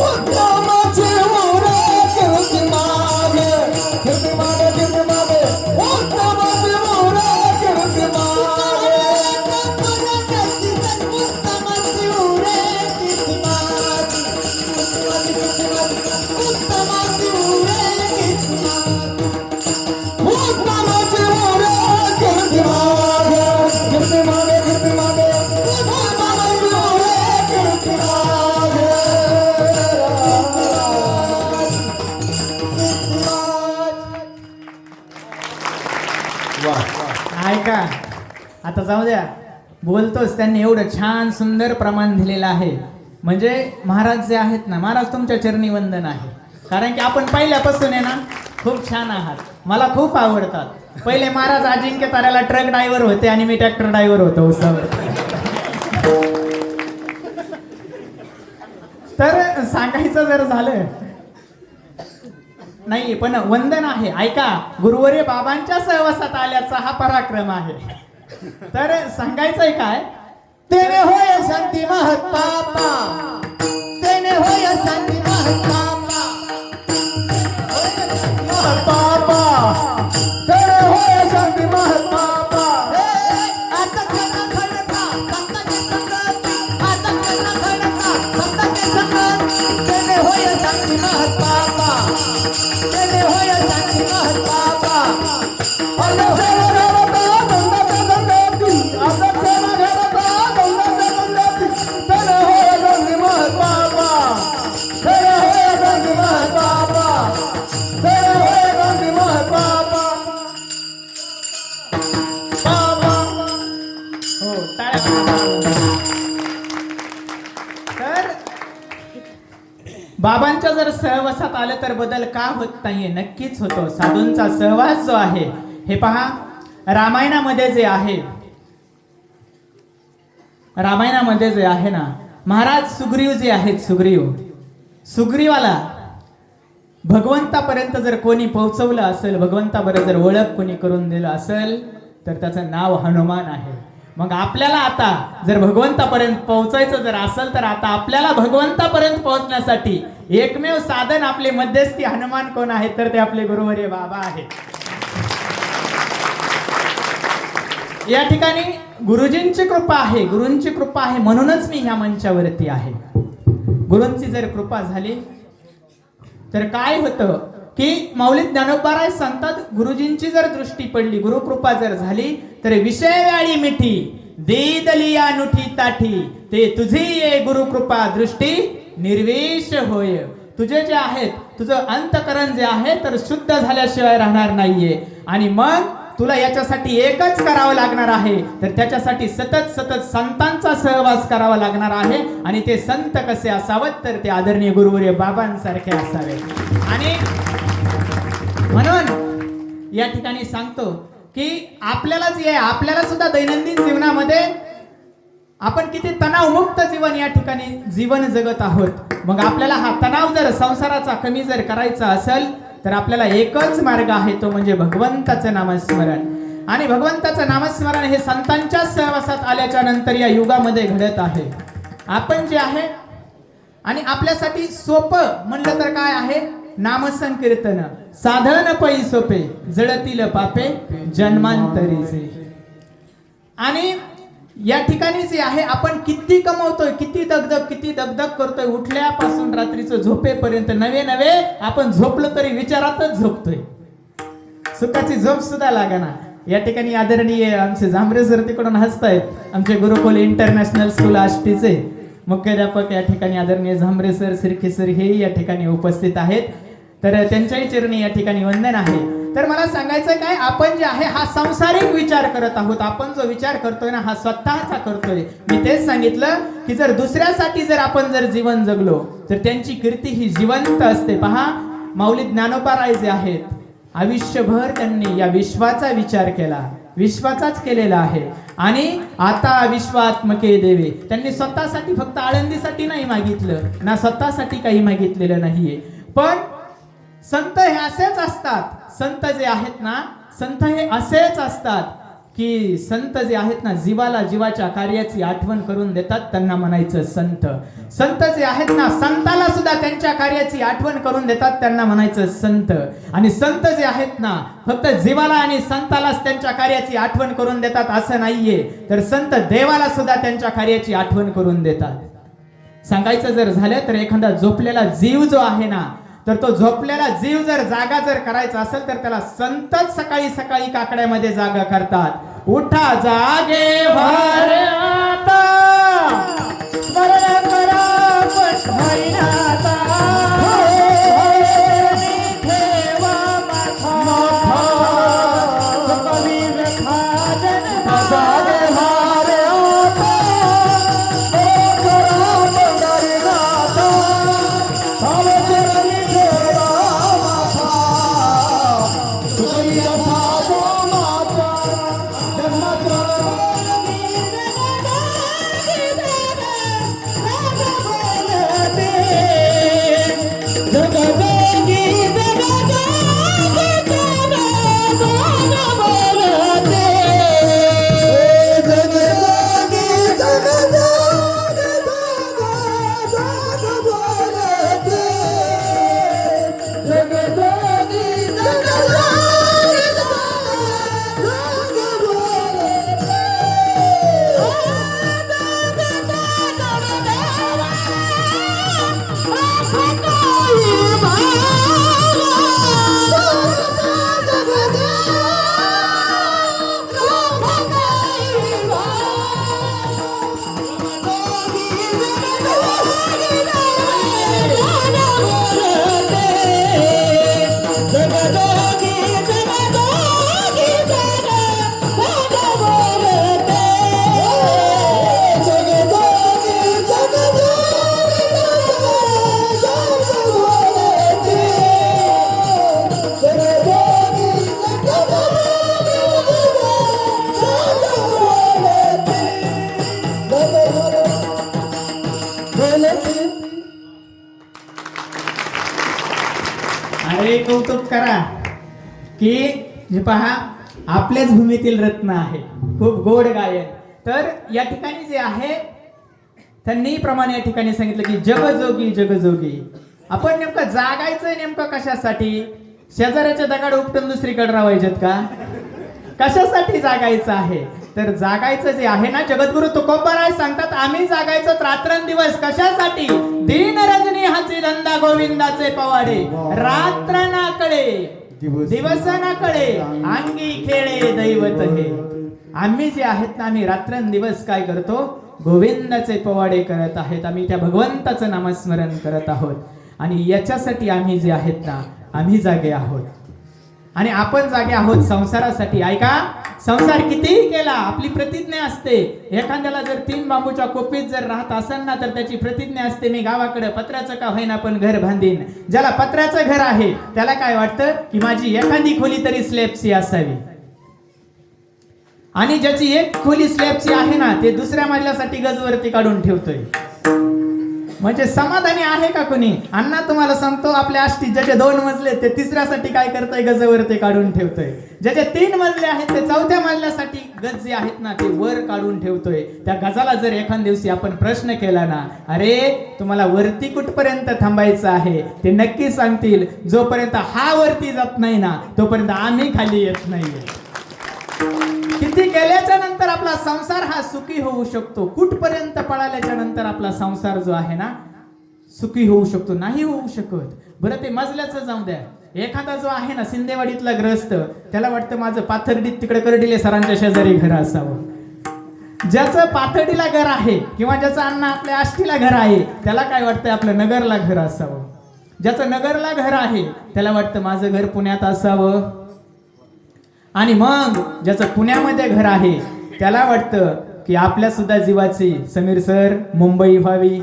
उत्तमाची उरे कीर्ती माझी. कीर्ती माझी, कीर्ती माझी. उत्तमाची उरे कीर्ती माझी. उत्तमाची उरे कीर्ती माझी. उत्तमाची उरे कीर्ती माझी. उत्तमाची उरे कीर्ती माझी. कीर्ती माझी, कीर्ती माझी. उत्तमाची उरे कीर्ती माझी. ऐका आता जाऊ द्या, बोलतोच त्यांनी एवढं छान सुंदर प्रमाण दिलेलं आहे. म्हणजे महाराज जे आहेत ना, महाराज तुमच्या चरणी वंदन आहे. कारण की आपण पहिल्यापासून आहे ना खूप छान आहात, मला खूप आवडतात. पहिले महाराज अजिंक्य ताऱ्याला ट्रक ड्रायव्हर होते आणि मी ट्रॅक्टर ड्रायव्हर होतो उसावर. तर सांगायचं जर झालं नाही, पण वंदन आहे. ऐका, गुरुवर्य बाबांच्या सहवासात आल्याचा हा पराक्रम आहे. तर सांगायचंय काय? तेने होय शांती महत्पापा. तेने होय शांती महत्पापा. महत्पापा. तेने होय शांती महत्पापा. आता त्यांना खडका भक्ताचे संगती. आता त्यांना खडका भक्ताचे संगती. तेने होय शांती महत्पापा. तेने होय शांती महत्पापा. बाबांच्या जर सहवासात आलं तर बदल का होत नाहीये? नक्कीच होतो. साधूंचा सहवास जो आहे, हे पहा, रामायणामध्ये जे आहे, रामायणामध्ये जे आहे ना, महाराज सुग्रीव जे आहेत, सुग्रीवाला भगवंतापर्यंत जर कोणी पोहोचवलं असेल, भगवंतापर्यंत जर ओळख कोणी करून दिलं असेल, तर त्याचं नाव हनुमान आहे. मग आपल्याला आता जर भगवंतापर्यंत पोहोचायचं जर असेल, तर आता आपल्याला भगवंतापर्यंत पोहोचण्यासाठी एकमेव साधन, आपले मध्यस्थी हनुमान कोण आहे? तर ते आपले गुरुवर्य बाबा आहेत. या ठिकाणी गुरुजींची कृपा आहे, गुरूंची कृपा आहे, म्हणूनच मी ह्या मंचावरती आहे. गुरूंची जर कृपा झाली तर काय होतं की माऊली ज्ञानोबाराय सांगतात, गुरुजींची जर दृष्टी पडली, गुरुकृपा जर झाली, तर विषय व्याळी मिठी देदली अनुठी ताठी, ते तुझी ये गुरुकृपा दृष्टी निर्वेश होय. तुझे जे आहेत, तुझं अंतकरण जे आहे तर शुद्ध झाल्याशिवाय राहणार नाहीये. आणि मग तुला याच्यासाठी एकच करावं लागणार आहे, तर त्याच्यासाठी सतत सतत संतांचा सहवास करावा लागणार आहे. आणि ते संत कसे असावेत? तर ते आदरणीय गुरुवर्य बाबांसारखे असावे. आणि म्हणून या ठिकाणी सांगतो की आपल्याला जे आहे, आपल्याला सुद्धा दैनंदिन जीवनामध्ये आपण किती तणावमुक्त जीवन या ठिकाणी जीवन जगत आहोत. मग आपल्याला हा तणाव जर संसाराचा कमी जर करायचा असेल, तर आपल्याला एकच मार्ग आहे, तो म्हणजे भगवंताचं नामस्मरण. आणि भगवंताचं नामस्मरण हे संतांच्या सहवासात आल्याच्या नंतर या युगामध्ये घडत आहे. आपण जे आहे, आणि आपल्यासाठी सोपं म्हणलं तर काय आहे? नामसंकीर्तन साधन पै सोपे, जळतील पापे जन्मांतरीचे. आणि या ठिकाणी जे आहे, आपण किती कमवतोय, किती दगदग करतोय, उठल्यापासून रात्रीचं झोपेपर्यंत नवे नवे आपण झोपलो तरी विचारातच झोपतोय, सुखाची झोप सुद्धा लागना. या ठिकाणी आदरणीय आमचे जांभरे सर तिकडून हसतायत, आमचे गुरुकुल इंटरनॅशनल स्कूल आष्टीचे मुख्याध्यापक या ठिकाणी आदरणीय जांभरे सर, सिरके सर हे या ठिकाणी उपस्थित आहेत. तर त्यांच्याही चरणी या ठिकाणी वंदन आहे. तर मला सांगायचं काय, आपण जे आहे हा सांसारिक विचार करत आहोत. आपण जो विचार करतोय ना, हा स्वतःचा करतोय. मी तेच सांगितलं की जर दुसऱ्यासाठी जर आपण जर जीवन जगलो, तर त्यांची कीर्ती ही जिवंत असते. पहा, माऊली ज्ञानोबाराय जे आहेत, आयुष्यभर त्यांनी या विश्वाचा विचार केला, विश्वाचाच केलेला आहे. आणि आता विश्वात्मके देवे, त्यांनी स्वतःसाठी फक्त आळंदीसाठी नाही मागितलं ना, स्वतःसाठी काही मागितलेलं नाहीये. पण संत हे असेच असतात, संत जे आहेत ना, संत हे असेच असतात की संत जे आहेत ना, जीवाला जीवाच्या कार्याची आठवण करून देतात, त्यांना म्हणायचं संत. संत जे आहेत ना, संताला सुद्धा त्यांच्या कार्याची आठवण करून देतात, त्यांना म्हणायचं संत. आणि संत जे आहेत ना, फक्त जीवाला आणि संतालाच त्यांच्या कार्याची आठवण करून देतात असं नाहीये, तर संत देवाला सुद्धा त्यांच्या कार्याची आठवण करून देतात. सांगायचं जर झालं तर एखादा झोपलेला जीव जो आहे ना, तर तो झोपलेला जीव जर जागा जर करायचा असेल, तर त्याला संतच सकाळी सकाळी काकड्यामध्ये जागा करतात. उठा जागे भर आता, स्मरण करा पंढरीनाथा, ठेवा माथा, कबीर खाजन जागे भर आता, पंढरीनाथा, एक कौतुक करा की हे पहा आपल्याच भूमीतील रत्न आहे, खूप गोड गायन. तर या ठिकाणी जे आहे त्यांनी प्रमाणे या ठिकाणी सांगितलं की जगजोगी जगजोगी. आपण नेमकं जागायचंय नेमकं कशासाठी? शेजाऱ्याचे दगड उपटून दुसरीकडे राहायचेत का? कशासाठी जागायचं आहे? तर जागायचं जे आहे ना, जगद्गुरु तुकोबाराय सांगतात आम्ही जागायचो रात्रंदिवस. कशासाठी? दिन रजनी हाची धंदा गोविंदाचे पवाडे. रात्र ना कळे दिवस ना कळे अंगी खेळे दैवत हे. आम्ही जे आहेत ना, आम्ही रात्रंदिवस काय करतो? गोविंदाचे पवाडे करत आहेत. आम्ही त्या भगवंताचं नामस्मरण करत आहोत. आणि याच्यासाठी आम्ही जे आहेत ना, आम्ही जागे आहोत. आणि आपण जागे आहोत संसारासाठी. ऐका, संसार कितीही केला आपली प्रतिज्ञा असते. एखाद्याला जर 3 बांबूच्या कोपीत जर राहत असेल ना, तर त्याची प्रतिज्ञा असते मी गावाकडे पत्र्याचं का होईना पण घर बांधीन. ज्याला पत्र्याचं घर आहे त्याला काय वाटतं की माझी एखादी खोली तरी स्लॅबची असावी. आणि ज्याची एक खोली स्लॅबची आहे ना, ते दुसऱ्या मजल्यासाठी गजवरती काढून ठेवतोय. म्हणजे समाधानी आहे का कोणी? अण्णा तुम्हाला सांगतो, आपल्या आष्टीत ज्याचे 2 मजले ते तिसऱ्यासाठी काय करतोय? गजवरती काढून ठेवतोय. ज्याचे 3 मजले आहेत ते 4थ्या मजल्यासाठी गज जे आहेत ना ते वर काढून ठेवतोय. त्या गजाला जर एखाद दिवशी आपण प्रश्न केला ना, अरे तुम्हाला वरती कुठपर्यंत थांबायचं आहे, ते नक्की सांगतील जोपर्यंत हा वरती जात नाही ना तोपर्यंत आम्ही खाली येत नाहीये. किती केल्याच्या नंतर आपला संसार हा सुखी होऊ शकतो? कुठपर्यंत पळाल्याच्या नंतर आपला संसार जो आहे ना सुखी होऊ शकतो? नाही होऊ शकत. बरं ते मजल्याचं जाऊ द्या. एखादा जो आहे ना सिंदेवाडीतला ग्रस्त, त्याला वाटतं माझं पाथर्डीत तिकडे करडिले सरांच्या शेजारी घर असावं. ज्याचं पाथर्डीला घर आहे किंवा ज्याचं अण्णा आपल्या आष्टीला घर आहे त्याला काय वाटतंय? आपलं नगरला घर असावं. ज्याचं नगरला घर आहे त्याला वाटतं माझं घर पुण्यात असावं. आणि मग ज्याचं पुण्यामध्ये घर आहे त्याला वाटतं की आपल्या सुद्धा जीवाची समीर सर मुंबई व्हावी.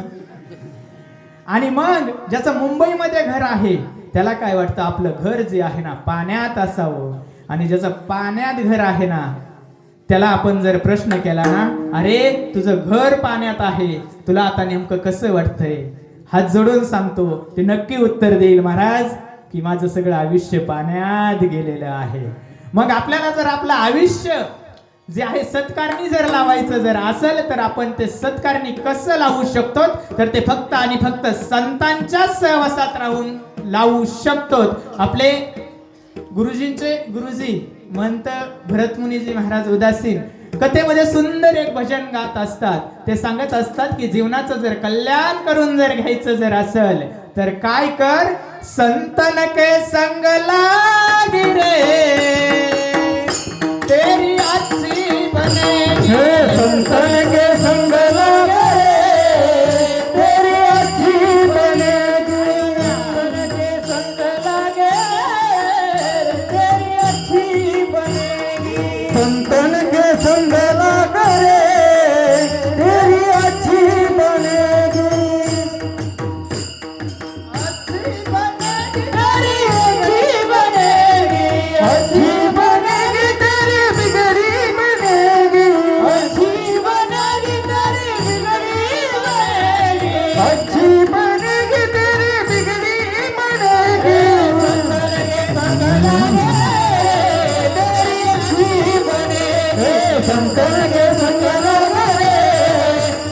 आणि मग ज्याचं मुंबईमध्ये घर आहे त्याला काय वाटतं? आपलं घर जे आहे ना पाण्यात असावं. आणि ज्याचं पाण्यात घर आहे ना त्याला आपण जर प्रश्न केला ना, अरे तुझं घर पाण्यात आहे, तुला आता नेमकं कसं वाटतंय? हात जोडून सांगतो ते नक्की उत्तर देईल, महाराज की माझं सगळं आयुष्य पाण्यात गेलेलं आहे. मग आपल्याला जर आपलं आयुष्य जे आहे सत्कारणी जर लावायचं जर असेल तर आपण ते सत्कारणी कसं लावू शकतो? तर ते फक्त आणि फक्त संतांच्या सहवासात राहून लावू शकतो. आपले गुरुजी महंत भरतमुनीजी महाराज उदासीन कथेमध्ये सुंदर एक भजन गात असतात. ते सांगत असतात की जीवनाचं जर कल्याण करून जर घ्यायचं जर असेल तर काय कर? संतन के संग लागी रे तेरी अच्छी बनेगी. संतन के संग लागे तेरी अच्छी बनेगी. संतन के संग लागे तेरी अच्छी बनेगी. संतन के संग लागे तेरी अच्छी बनेगी. अच्छी बनेगी तेरी बिगड़ी बनेगी. अच्छी बनेगी तेरी बिगड़ी बनेगी. अच्छी बनेगी तेरी बिगड़ी बनेगी. संतन के संग लागे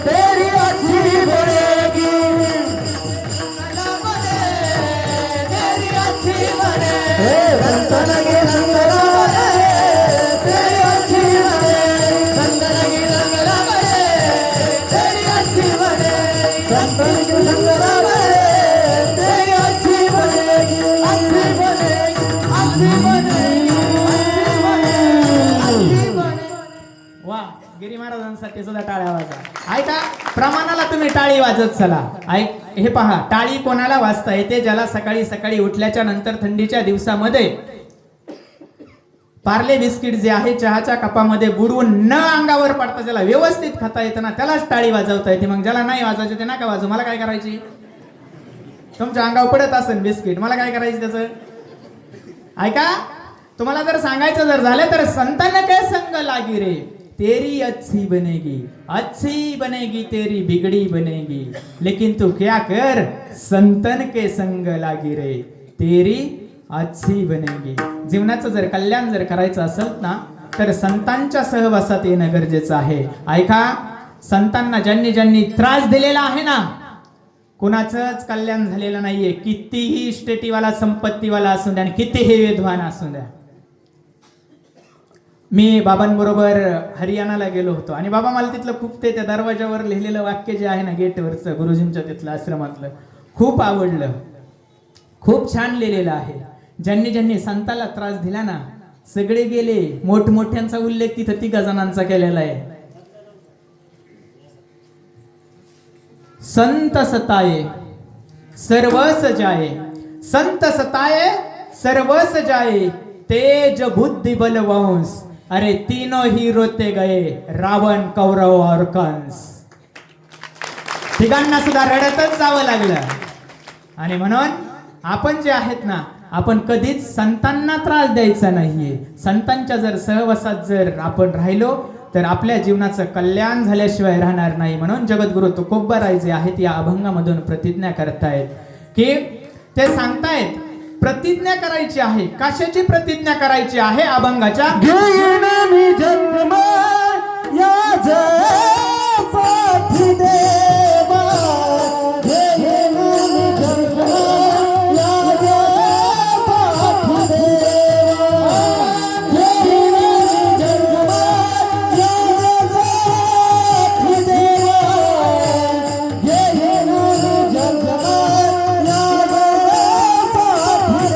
तेरी अच्छी बनेगी. तेरी अच्छी बनेगी. संतन के संग लागे तेरी अच्छी बनेगी. संतन के संग लागे तेरी अच्छी बनेगी. संतन के संग लागे तेरी अच्छी बनेगी. अच्छी बनेगी. अच्छी बनेगी. अच्छी बनेगी. वा, गिरी महाराजांसाठी सुद्धा टाळ्या वाजा. ऐका, प्रमाणाला तुम्ही टाळी वाजत चला. ऐक, हे पहा, टाळी कोणाला वाजता येते? ज्याला सकाळी सकाळी उठल्याच्या नंतर थंडीच्या दिवसामध्ये पार्ले बिस्किट जे आहे चहाच्या कपामध्ये बुडवून न अंगावर पडता ज्याला व्यवस्थित खाता येतं ना त्यालाच टाळी वाजवता येते. मग ज्याला नाही वाजवायचे ते नका वाजू. मला काय करायची? तुमच्या अंगावर पडत असेल बिस्किट, मला काय करायचं त्याचं? ऐका, तुम्हाला जर सांगायचं जर झालं तर संतन के संग लागी रे तेरी अच्छी बनेगी तेरी बिगड़ी बनेगी. लेकिन तू क्या कर? संतन के संग लागी रे तेरी अच्छी बनेगी. जीवनाचं जर कल्याण जर करायचं असेल ना तर संतांच्या सहवासात येणं गरजेचं आहे. ऐका, संतांना ज्यांनी ज्यांनी त्रास दिलेला आहे ना, कुणाचंच कल्याण झालेलं नाहीये. कितीही इस्टेटीवाला संपत्तीवाला असू द्या आणि कितीही विद्वान असू द्या. मी बाबांबरोबर हरियाणाला गेलो होतो आणि बाबा मला तिथलं खूप त्या दरवाजावर लिहिलेलं वाक्य जे आहे ना गेटवरचं गुरुजींच्या तिथलं आश्रमातलं खूप आवडलं. खूप छान लिहिलेलं आहे. ज्यांनी ज्यांनी संताला त्रास दिला ना सगळे गेले. मोठमोठ्यांचा उल्लेख तिथं 3 जणांचा केलेला आहे. संत सताये सर्वस जाये, संत सताये सर्वस जाये, तेज बुद्धि बल वंश, अरे तीनों ही रोते गए, रावण कौरव और कंस. तिघांना सुद्धा रडतच जावं लागलं. आणि म्हणून आपण जे आहेत ना आपण कधीच संतांना त्रास द्यायचा नाहीये. संतांच्या जर सहवासात जर आपण राहिलो तर आपल्या जीवनाचं कल्याण झाल्याशिवाय राहणार नाही. म्हणून जगद्गुरु तुकोबाराय जे आहेत या अभंगामधून प्रतिज्ञा करतायत की ते सांगतायत प्रतिज्ञा करायची आहे. कशाची प्रतिज्ञा करायची आहे? अभंगाच्या घेईन मी जन्म या जगासाठी देवा, घेईन मी जन्म या जगासाठी देवा, घेईन मी जन्म या जगासाठी देवा, घेईन मी जन्म या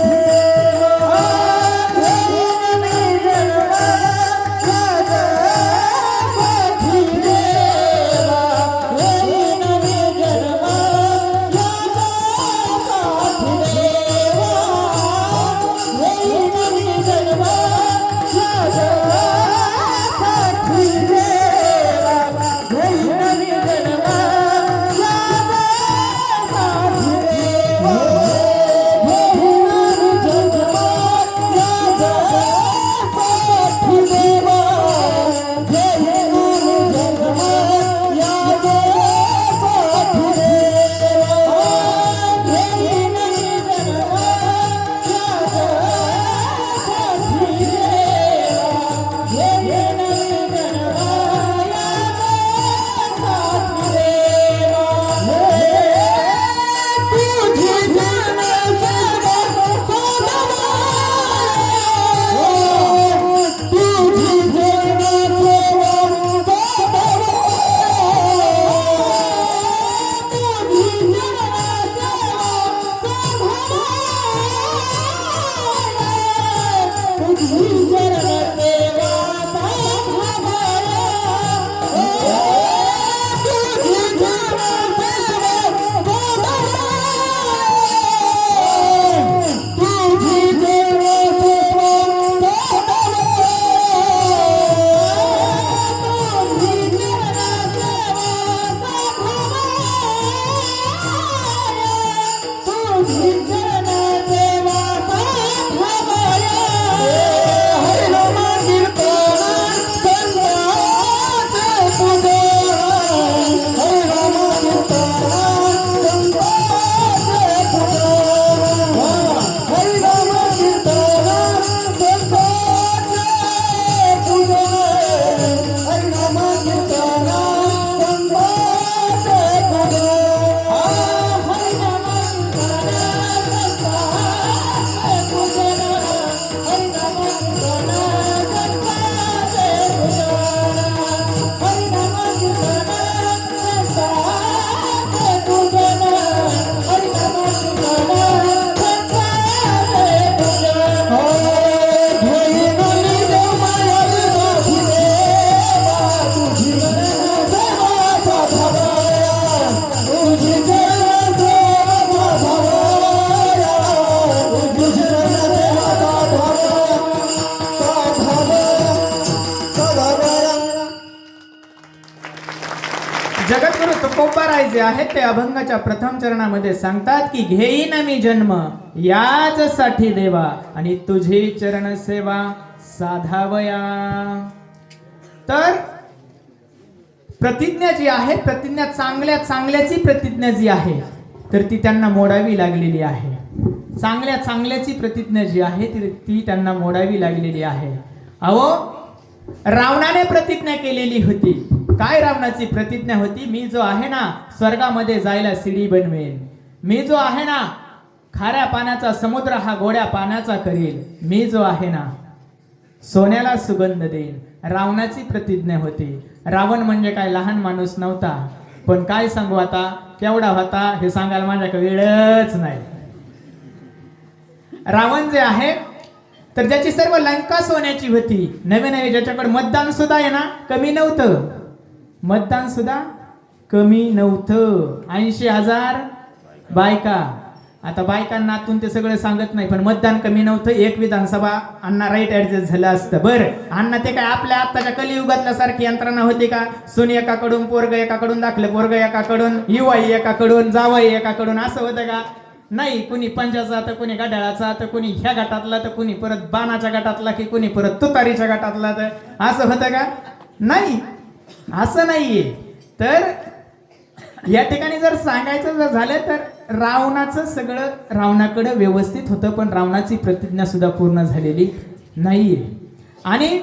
जगासाठी देवा, घेईन मी जन्म या जगासाठी देवा, घेईन मी जन्म या जगासाठी देवा, घेईन मी जन्म या जगासाठी देवा, घेईन मी जन्म या जगासाठी देवा, घेईन मी जन्म या जगासाठी देवा, घेईन मी जन्म या जगासाठी देवा, घेईन मी जन्म या जगासाठी देवा, घेईन मी जन्म या जगासाठी देवा. तुझी जन्माचा तुझी जगद्गुरु तुकोबाराय जे आहेत ते अभंगाच्या प्रथम चरणामध्ये सांगतात की घेईन मी जन्म याच साठी देवा आणि तुझी चरण सेवा साधावया. तर प्रतिज्ञा जी आहे, प्रतिज्ञा चांगल्याची प्रतिज्ञा जी आहे तर ती त्यांना मोडावी लागलेली आहे. चांगल्या चांगल्याची प्रतिज्ञा जी आहे ती त्यांना मोडावी लागलेली आहे. अहो, रावणाने प्रतिज्ञा केलेली होती. काय रावणाची प्रतिज्ञा होती? मी जो आहे ना स्वर्गामध्ये जायला शिडी बनवेन. मी जो आहे ना खाऱ्या पाण्याचा समुद्र हा गोड्या पाण्याचा करेल. मी जो आहे ना सोन्याला सुगंध देईन. रावणाची प्रतिज्ञा होती. रावण म्हणजे काय लहान माणूस नव्हता. पण काय सांगू आता केवढा होता हे सांगायला माझ्याकडे वेळच नाही. रावण जे आहे तर ज्याची सर्व लंका सोन्याची होती. नवे नवे ज्याच्याकडे मतदान सुद्धा आहे ना कमी नव्हतं. मतदान सुद्धा कमी नव्हतं. 80,000 बायका. आता बायकांना आतून ते सगळं सांगत नाही पण मतदान कमी नव्हतं. एक विधानसभा अण्णा राईट ऍडजस्ट झालं असतं. बरं अण्णा ते काय आपल्या आत्ताच्या कलियुगातल्या सारखी यंत्रणा होती का? सुनी एकाकडून पोरग एकाकडून दाखलं पोरग एकाकडून युवाई एकाकडून जावई एकाकडून असं होतं का? नाही. कुणी पंजाचा तर कुणी गडाळाचा तर कुणी ह्या गटातला तर कुणी परत बाणाच्या गटातला की कुणी परत तुतारीच्या गटातला तर असं होतं का? नाही. असं नाहीये. तर या ठिकाणी जर सांगायचं जर झालं तर रावणाचं सगळं रावणाकडे व्यवस्थित होतं पण रावणाची प्रतिज्ञा सुद्धा पूर्ण झालेली नाहीये. आणि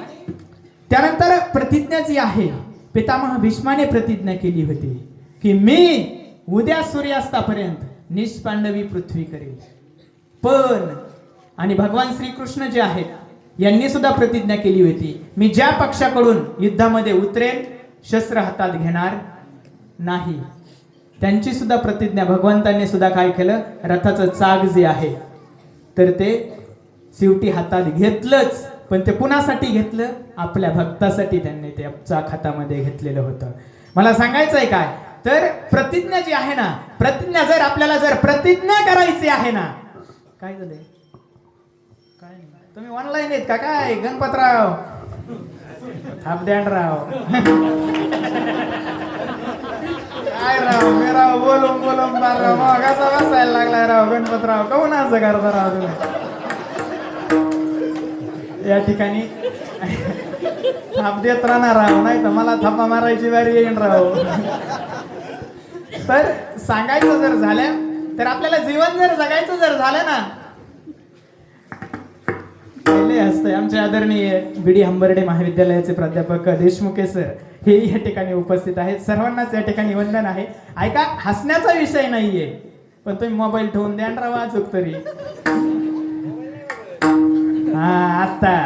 त्यानंतर प्रतिज्ञा जी आहे पितामह भीष्माने प्रतिज्ञा केली होती की मी उद्या सूर्यास्तापर्यंत निष्पांडवी पृथ्वी करेल. पण आणि भगवान श्रीकृष्ण जे आहेत यांनी सुद्धा प्रतिज्ञा केली होती मी ज्या पक्षाकडून युद्धामध्ये उतरेल शस्त्र हातात घेणार नाही. त्यांची सुद्धा प्रतिज्ञा भगवंतांनी सुद्धा काय केलं? रथाचं चाक जे आहे तर ते शेवटी हातात घेतलंच. पण ते कुणासाठी घेतलं? आपल्या भक्तासाठी त्यांनी ते चाक हातामध्ये घेतलेलं होतं. मला सांगायचंय काय तर प्रतिज्ञा जी आहे ना प्रतिज्ञा जर आपल्याला जर प्रतिज्ञा करायची आहे ना काय झालंय काय नाही. तुम्ही ऑनलाईन आहेत का काय? गणपतराव थापद्यानराव काय राव मेरा बोलून बोलून राव मग कसा बसायला लागलाय राव गणपतराव. काहून असं करता राव तुम्ही? या ठिकाणी थाप देत राहणार राव नाही तर मला थापा मारायची वारी येईन राव. तर सांगायचं जर झालं तर आपल्याला जीवन जर जगायचं जर झालं ना पहिले असतंय. आमचे आदरणीय BD हंबर्डे महाविद्यालयाचे प्राध्यापक देशमुखे सर हे या ठिकाणी उपस्थित आहेत. सर्वांनाच या ठिकाणी वंदन आहे. ऐका हसण्याचा विषय नाहीये पण तुम्ही मोबाईल ठेवून द्या ना वाचूक तरी. हा आता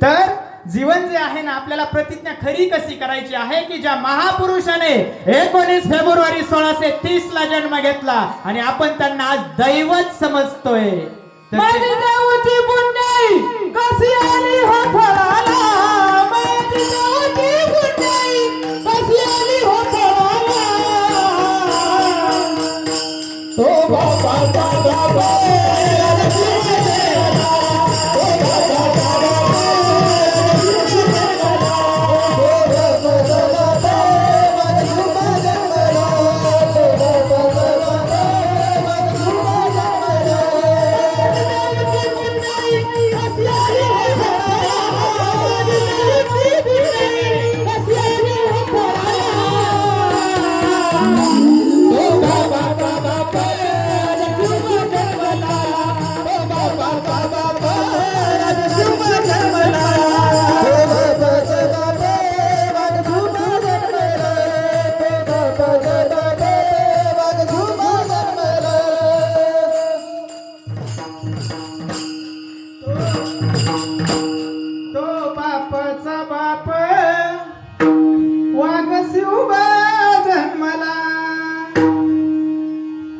तर जीवन जे आहे ना आपल्याला प्रतिज्ञा खरी कशी करायची आहे की ज्या महापुरुषाने 19 फेब्रुवारी 1630 ला जन्म घेतला आणि आपण त्यांना आज दैवत समजतोय. माझी देवाची पुण्य कशी आली हो फळाला. माझी देवाची पुण्य कशी आली हो फळाला. तो बाबा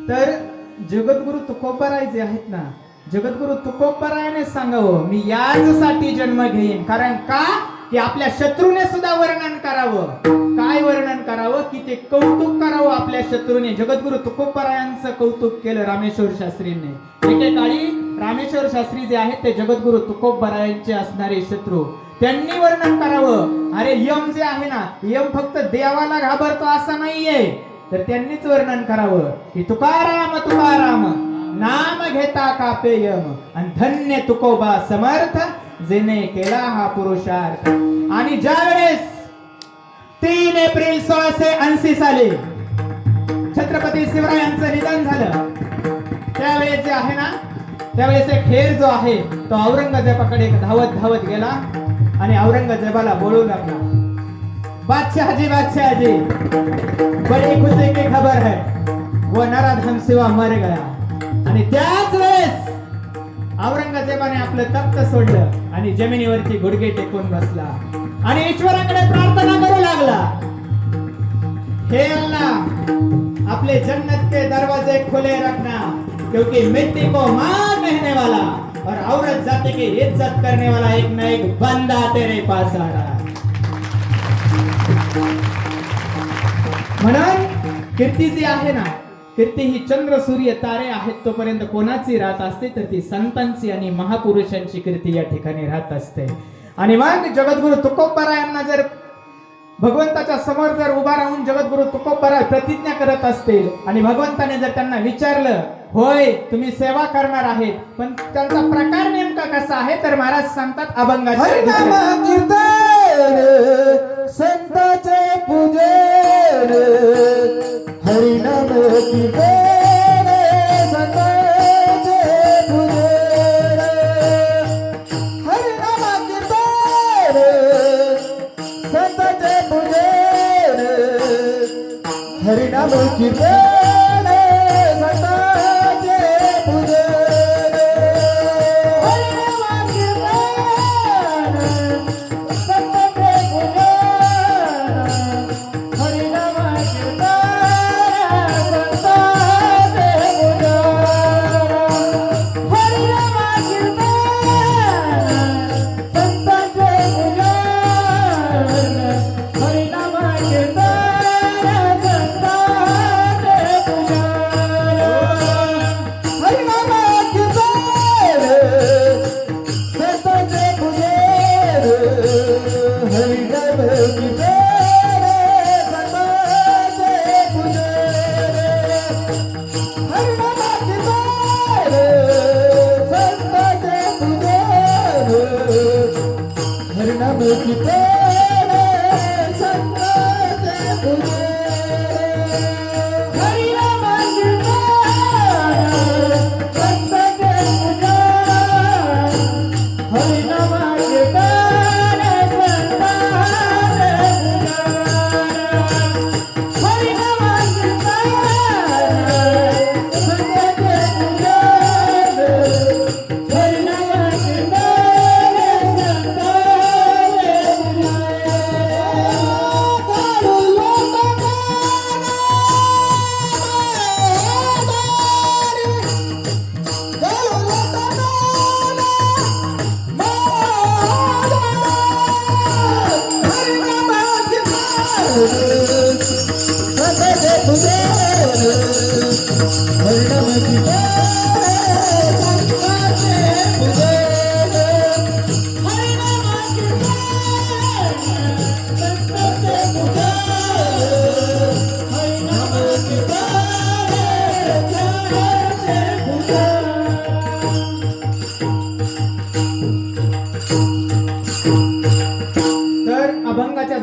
तर जगद्गुरु तुकोबाराय जे आहेत ना जगद्गुरु तुकोबारायाने सांगावं मी याचसाठी जन्म घेईन. कारण का की आपल्या शत्रूने सुद्धा वर्णन करावं. काय वर्णन करावं की ते कौतुक करावं आपल्या शत्रूने. जगद्गुरु तुकोबारायांचं कौतुक केलं रामेश्वर शास्त्रींनी. एकेकाळी रामेश्वर शास्त्री जे आहेत ते जगद्गुरु तुकोबारायांचे असणारे शत्रू. त्यांनी वर्णन करावं अरे यम जे आहे ना यम फक्त देवाला घाबरतो असं नाहीये. तर त्यांनीच वर्णन करावं की तुकाराम तुकाराम नाम घेता कापे यम आणि धन्य तुकोबा समर्थ जिने केला हा पुरुषार्थ. आणि ज्या वेळेस 3 एप्रिल 1680 साली छत्रपती शिवरायांचं निधन झालं त्यावेळेस जे आहे ना त्यावेळेस एक हेर जो आहे तो औरंगजेबाकडे धावत धावत गेला आणि औरंगजेबाला बोलू लागला, बादशाह जी बड़ी खुशी की खबर है, वो नराधम शिवा मर गया. आणि त्याच वेळेस औरंगजेबाने आपलं तख्त सोडलं आणि जमिनीवरती गुडघे टेकून बसला आणि ईश्वराकडे प्रार्थना करू लागला, हे अल्लाह अपने जन्नत के दरवाजे खुले रखना, क्योंकि मिट्टी को मां कहने वाला और औरत जाति की इज्जत करने वाला एक न एक बंदा तेरे पास आ रहा है. म्हणून कीर्ती जी आहे ना, कीर्ती ही चंद्र सूर्य तारे आहेत तोपर्यंत कोणाची राहत असते, तर ती संतांची आणि महापुरुषांची कीर्ती या ठिकाणी राहत असते. आणि मग जगद्गुरु तुकोबरा यांना जर भगवंताच्या समोर जर उभा राहून जगद्गुरु तुकोबरा प्रतिज्ञा करत असतील आणि भगवंताने जर त्यांना विचारलं, होय तुम्ही सेवा करणार आहेत, पण त्यांचा प्रकार नेमका कसा आहे, तर महाराज सांगतात अभंगाचे हरिनाम कीर्तन संताचे पूजन, हरिनाम कीर्तन संताचे पूजन, हरिनाम कीर्तन संताचे पूजन, हरिनाम कीर्तन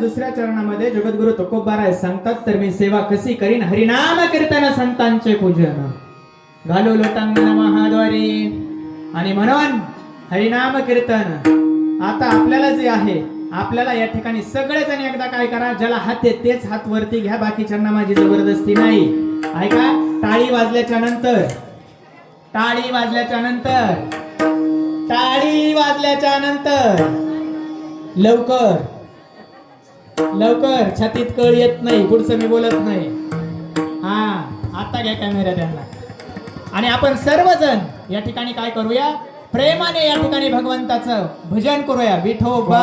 दुसऱ्या चरणामध्ये जगद्गुरु तुकोबराय सांगतात, तर मी सेवा कशी करीन, हरिनाम कीर्तन संतांचे पूजन, घालू लोटांगण महाद्वारी. आणि म्हणून हरिनाम कीर्तन आता आपल्याला जे आहे, आपल्याला या ठिकाणी सगळेजण एकदा काय करा, ज्याला हात आहे तेच हात वरती घ्या, बाकीच्यांना माझी जबरदस्ती नाही. ऐका, टाळी वाजल्याच्या नंतर, टाळी वाजल्याच्या नंतर, टाळी वाजल्याच्या नंतर लवकर लवकर, छातीत कळ येत नाही, पुढचं मी बोलत नाही. हा, आता घ्या कॅमेरा त्यांना. आणि आपण सर्वजण या ठिकाणी काय करूया, प्रेमाने या ठिकाणी भगवंताचं भजन करूया. विठोबा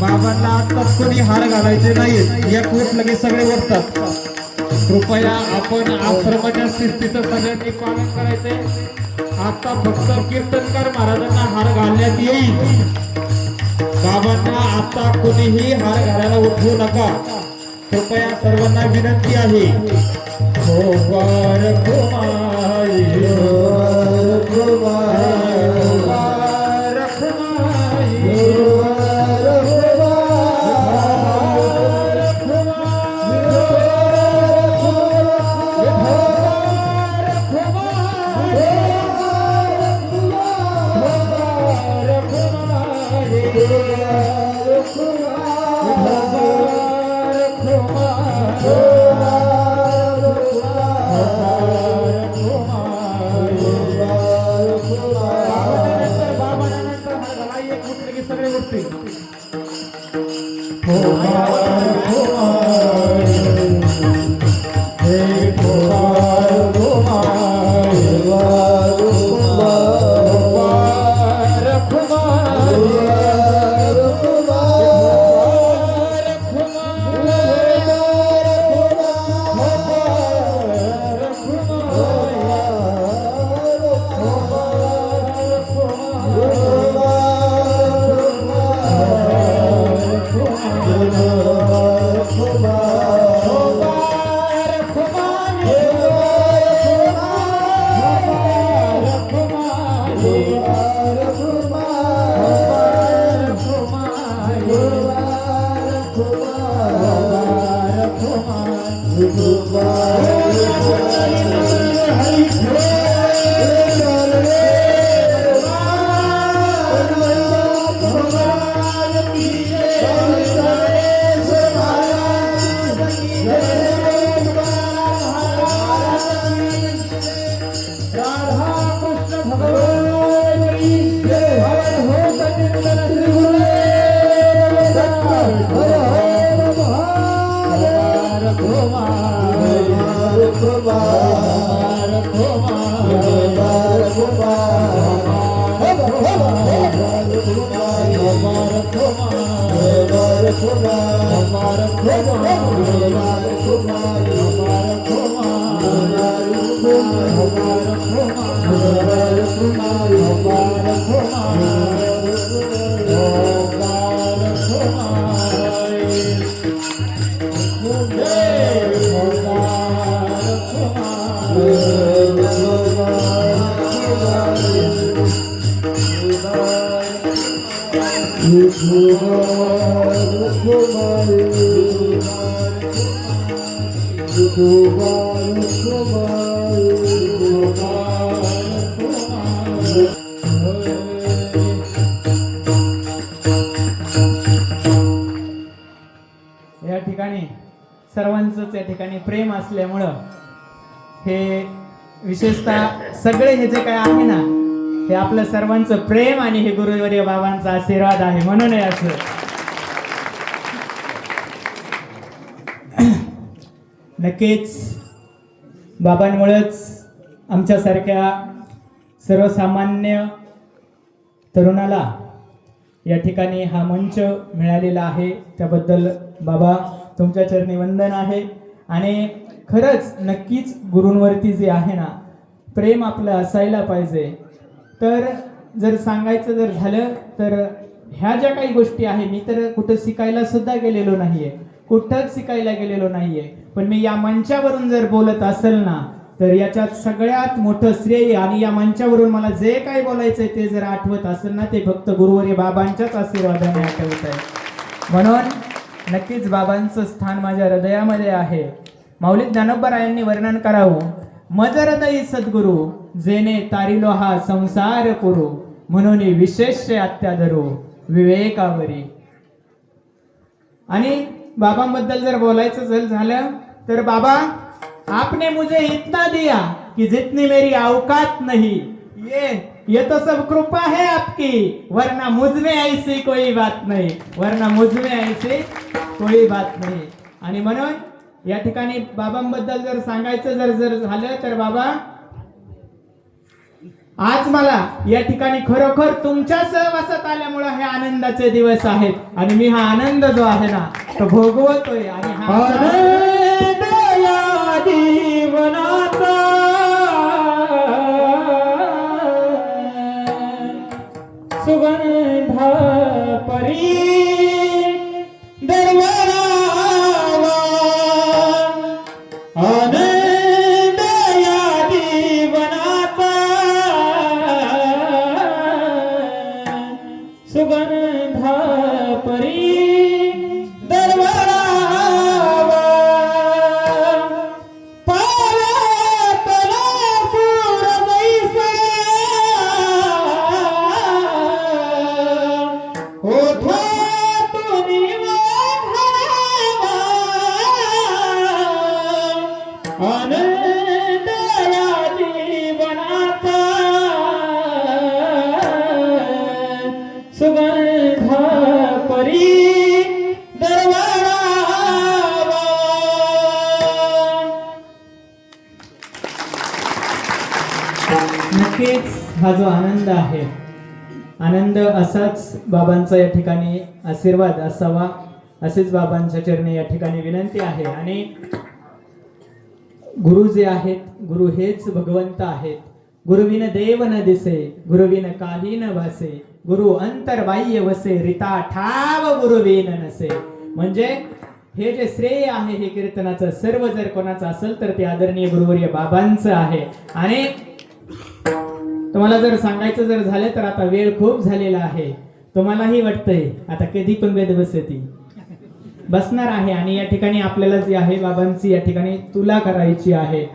बाबांना आत्ताच कोणी हार घालायचे नाहीत, एक वेळ लगेच सगळे वरतात. कृपया आपण आश्रमाच्या शिस्तीचं सगळ्यांनी पालन करायचंय. आता फक्त कीर्तनकार महाराजांना हार घालण्यात येईल. बाबांना आता कोणीही हार घालायला उठवू नका. कृपया सर्वांना विनंती आहे. हो वार खुमाई, हो वार खुमाई, हो वार खुमाई, हो वार या ठिकाणी सर्वांचंच या ठिकाणी प्रेम असल्यामुळं हे विशेषतः सगळे हे जे काय आहे ना हे आपलं सर्वांचं प्रेम आणि हे गुरुवर्य बाबांचा आशीर्वाद आहे म्हणून हे असं. नक्कीच बाबांमुळेच आमच्यासारख्या सर्वसामान्य तरुणाला या ठिकाणी हा मंच मिळालेला आहे. त्याबद्दल बाबा तुमच्या चरणी वंदन आहे. आणि खरंच नक्कीच गुरूंवरती जे आहे ना प्रेम आपलं असायला पाहिजे. तर जर सांगायचं जर झालं तर ह्या ज्या काही गोष्टी आहे मी तर कुठं शिकायला सुद्धा गेलेलो नाहीये, कुठंच शिकायला गेलेलो नाहीये. पण मी या मंचावरून जर बोलत असेल ना तर याच्यात सगळ्यात मोठं श्रेय आणि या मंचावरून मला जे काही बोलायचंय ते जर आठवत असेल ना ते फक्त गुरुवर्य बाबांच्याच आशीर्वादाने आठवत आहे. म्हणून नक्कीच बाबांचं स्थान माझ्या हृदयामध्ये आहे. माऊली ज्ञानोबरायांनी वर्णन करावं, मज हृदयी सद्गुरु जेने तारिलो हा संसार पुरू, म्हणून विशेष अत्यादरो विवेकावरी. आणि बाबांबद्दल जर बोलायचं झालं तर बाबा आपने मुझे इतना दिया कि जितनी मेरी औकात नहीं, ये तो सब कृपा है आपकी, वरना मुझ में ऐसी कोई बात नहीं, वरना मुझ में ऐसी कोई बात नहीं. आणि म्हणून या ठिकाणी बाबांबद्दल जर सांगायचं जर झालं तर बाबा आज मला या ठिकाणी खरोखर तुमच्या सहवासात आल्यामुळे हे आनंदाचे दिवस आहेत. आणि मी हा आनंद जो आहे ना तो भोगवतोय. आणि हा सुगंधा परी दरबारावा आनंद या जीवनाचा सुगंधा परी दरबारावा पावतला सूर जैसा ओठातून वाढावा आनंद या जीवनाचा सुगंधा परी दरबारावा. नक्कीच हा जो आनंद आहे, आनंद असाच बाबांचा या ठिकाणी आशीर्वाद असावा, असेच बाबांच्या चरणी या ठिकाणी विनंती आहे. आणि गुरु जे आहेत, गुरु हेच भगवंत आहेत. गुरुविन देव न दिसे, गुरुविन काही न वासे, गुरु अंतर्बाह्य वसे, रिता ठाव गुरुविन नसे. म्हणजे हे जे श्रेय आहे हे कीर्तनाचं सर्व जर कोणाचं असेल तर ते आदरणीय गुरुवर्य बाबांचं आहे. आणि तुम्हाला जर सांगायचं जर झालं तर आता वेळ खूप झालेला आहे. तुम्हालाही वाटतंय आता कधी पण वेद बसती बसणार आहे. आणि या ठिकाणी आपल्याला जी आहे बाबांची या ठिकाणी तुला करायची आहे.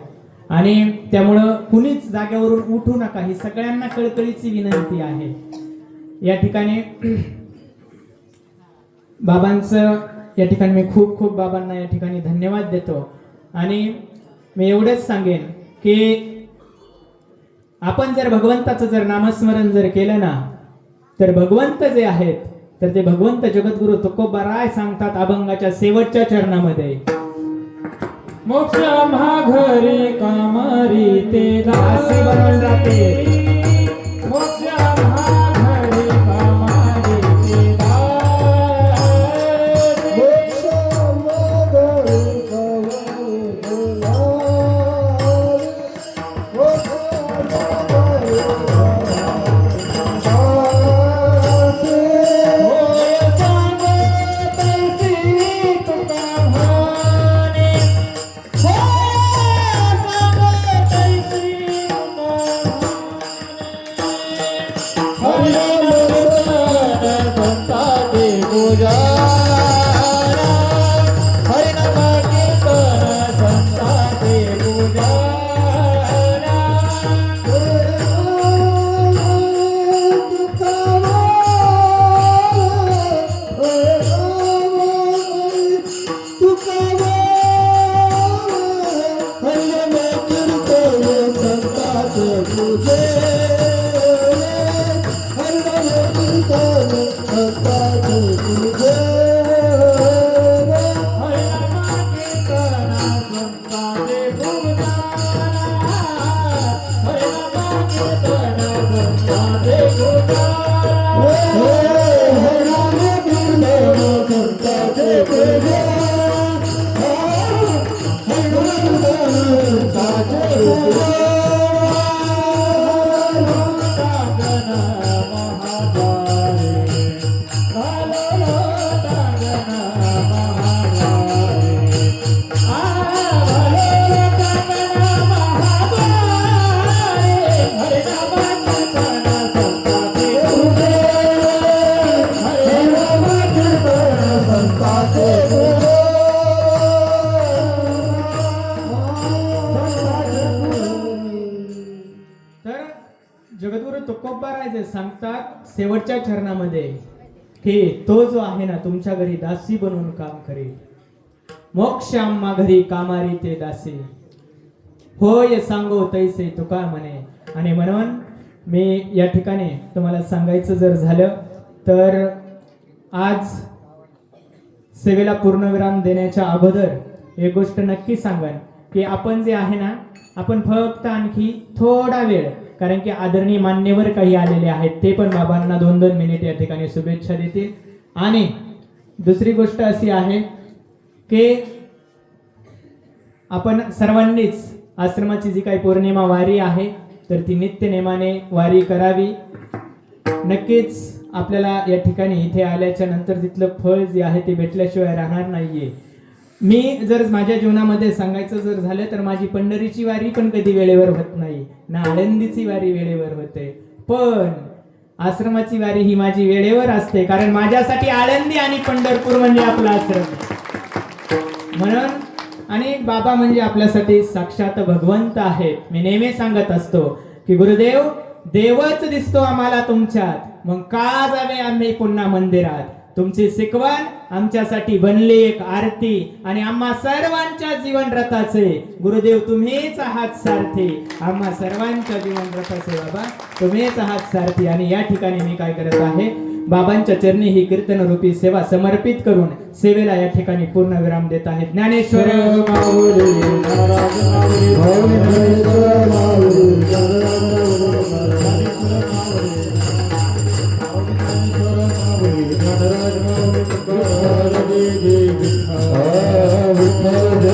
आणि त्यामुळं कुणीच जागेवरून उठू नका, ही सगळ्यांना कळकळीची विनंती आहे. या ठिकाणी बाबांचं या ठिकाणी मी खूप खूप बाबांना या ठिकाणी धन्यवाद देतो. आणि मी एवढंच सांगेन की आपण जर भगवंताचं जर नामस्मरण जर केलं ना तर भगवंत जे आहेत तर ते भगवंत जगद्गुरु तुकोबाराय सांगतात अभंगाच्या शेवटच्या चरणामध्ये, मोक्ष माघरी कामारी ते दासी बनून जाते. मोक्ष माघरी कामारी ते जगद्गुरु तुकोबाराय जे सांगतात शेवटच्या चरणामध्ये की तो जो आहे ना तुमच्या घरी दासी बनवून काम करेल. मोक्ष आम्हा घरी कामारी ते दासी, होय सांगो तैसे तुका म्हणे. आणि म्हणून मी या ठिकाणी तुम्हाला सांगायचं जर झालं तर आज सेवेला पूर्णविराम देण्याच्या अगोदर एक गोष्ट नक्की सांगन की आपण जे आहे ना आपण फक्त आणखी थोडा वेळ, कारण की आदरणीय मान्यवर काही आलेले आहेत ते पण बाबांना 2-2 मिनिट या ठिकाणी शुभेच्छा देतील. आणि दुसरी गोष्ट अशी आहे की आपण सर्वांनीच आश्रमाची जी काही पौर्णिमा वारी आहे तर ती नित्य नेमाने वारी करावी. नक्कीच आपल्याला या ठिकाणी इथे आल्याच्या नंतर तिथलं फळ जे आहे ते भेटल्याशिवाय राहणार नाहीये. मी जर माझ्या जीवनामध्ये सांगायचं जर झालं तर माझी पंढरीची वारी पण कधी वेळेवर होत नाही, ना आळंदीची वारी वेळेवर होते, पण आश्रमाची वारी ही माझी वेळेवर असते, कारण माझ्यासाठी आळंदी आणि पंढरपूर म्हणजे आपला आश्रम. म्हणून आणि बाबा म्हणजे आपल्यासाठी साक्षात भगवंत आहेत. मी नेहमी सांगत असतो की गुरुदेव देवच दिसतो आम्हाला तुमच्यात, मग का जावे आम्ही पुन्हा मंदिरात. तुमची शिकवण आमच्यासाठी बनली एक आरती आणि आम्हा सर्वांच्या जीवन रथाचे गुरुदेव तुम्हीच आहात सारथी. आम्हा सर्वांच्या जीवन रथाचे बाबा तुम्हीच आहात सारथी. आणि या ठिकाणी मी काय करत आहे, बाबांच्या चरणी ही कीर्तन रूपी सेवा समर्पित करून सेवेला या ठिकाणी पूर्ण विराम देत आहे. ज्ञानेश्वर माऊली महाराज माऊली ज्ञानेश्वर माऊली महाराज माऊली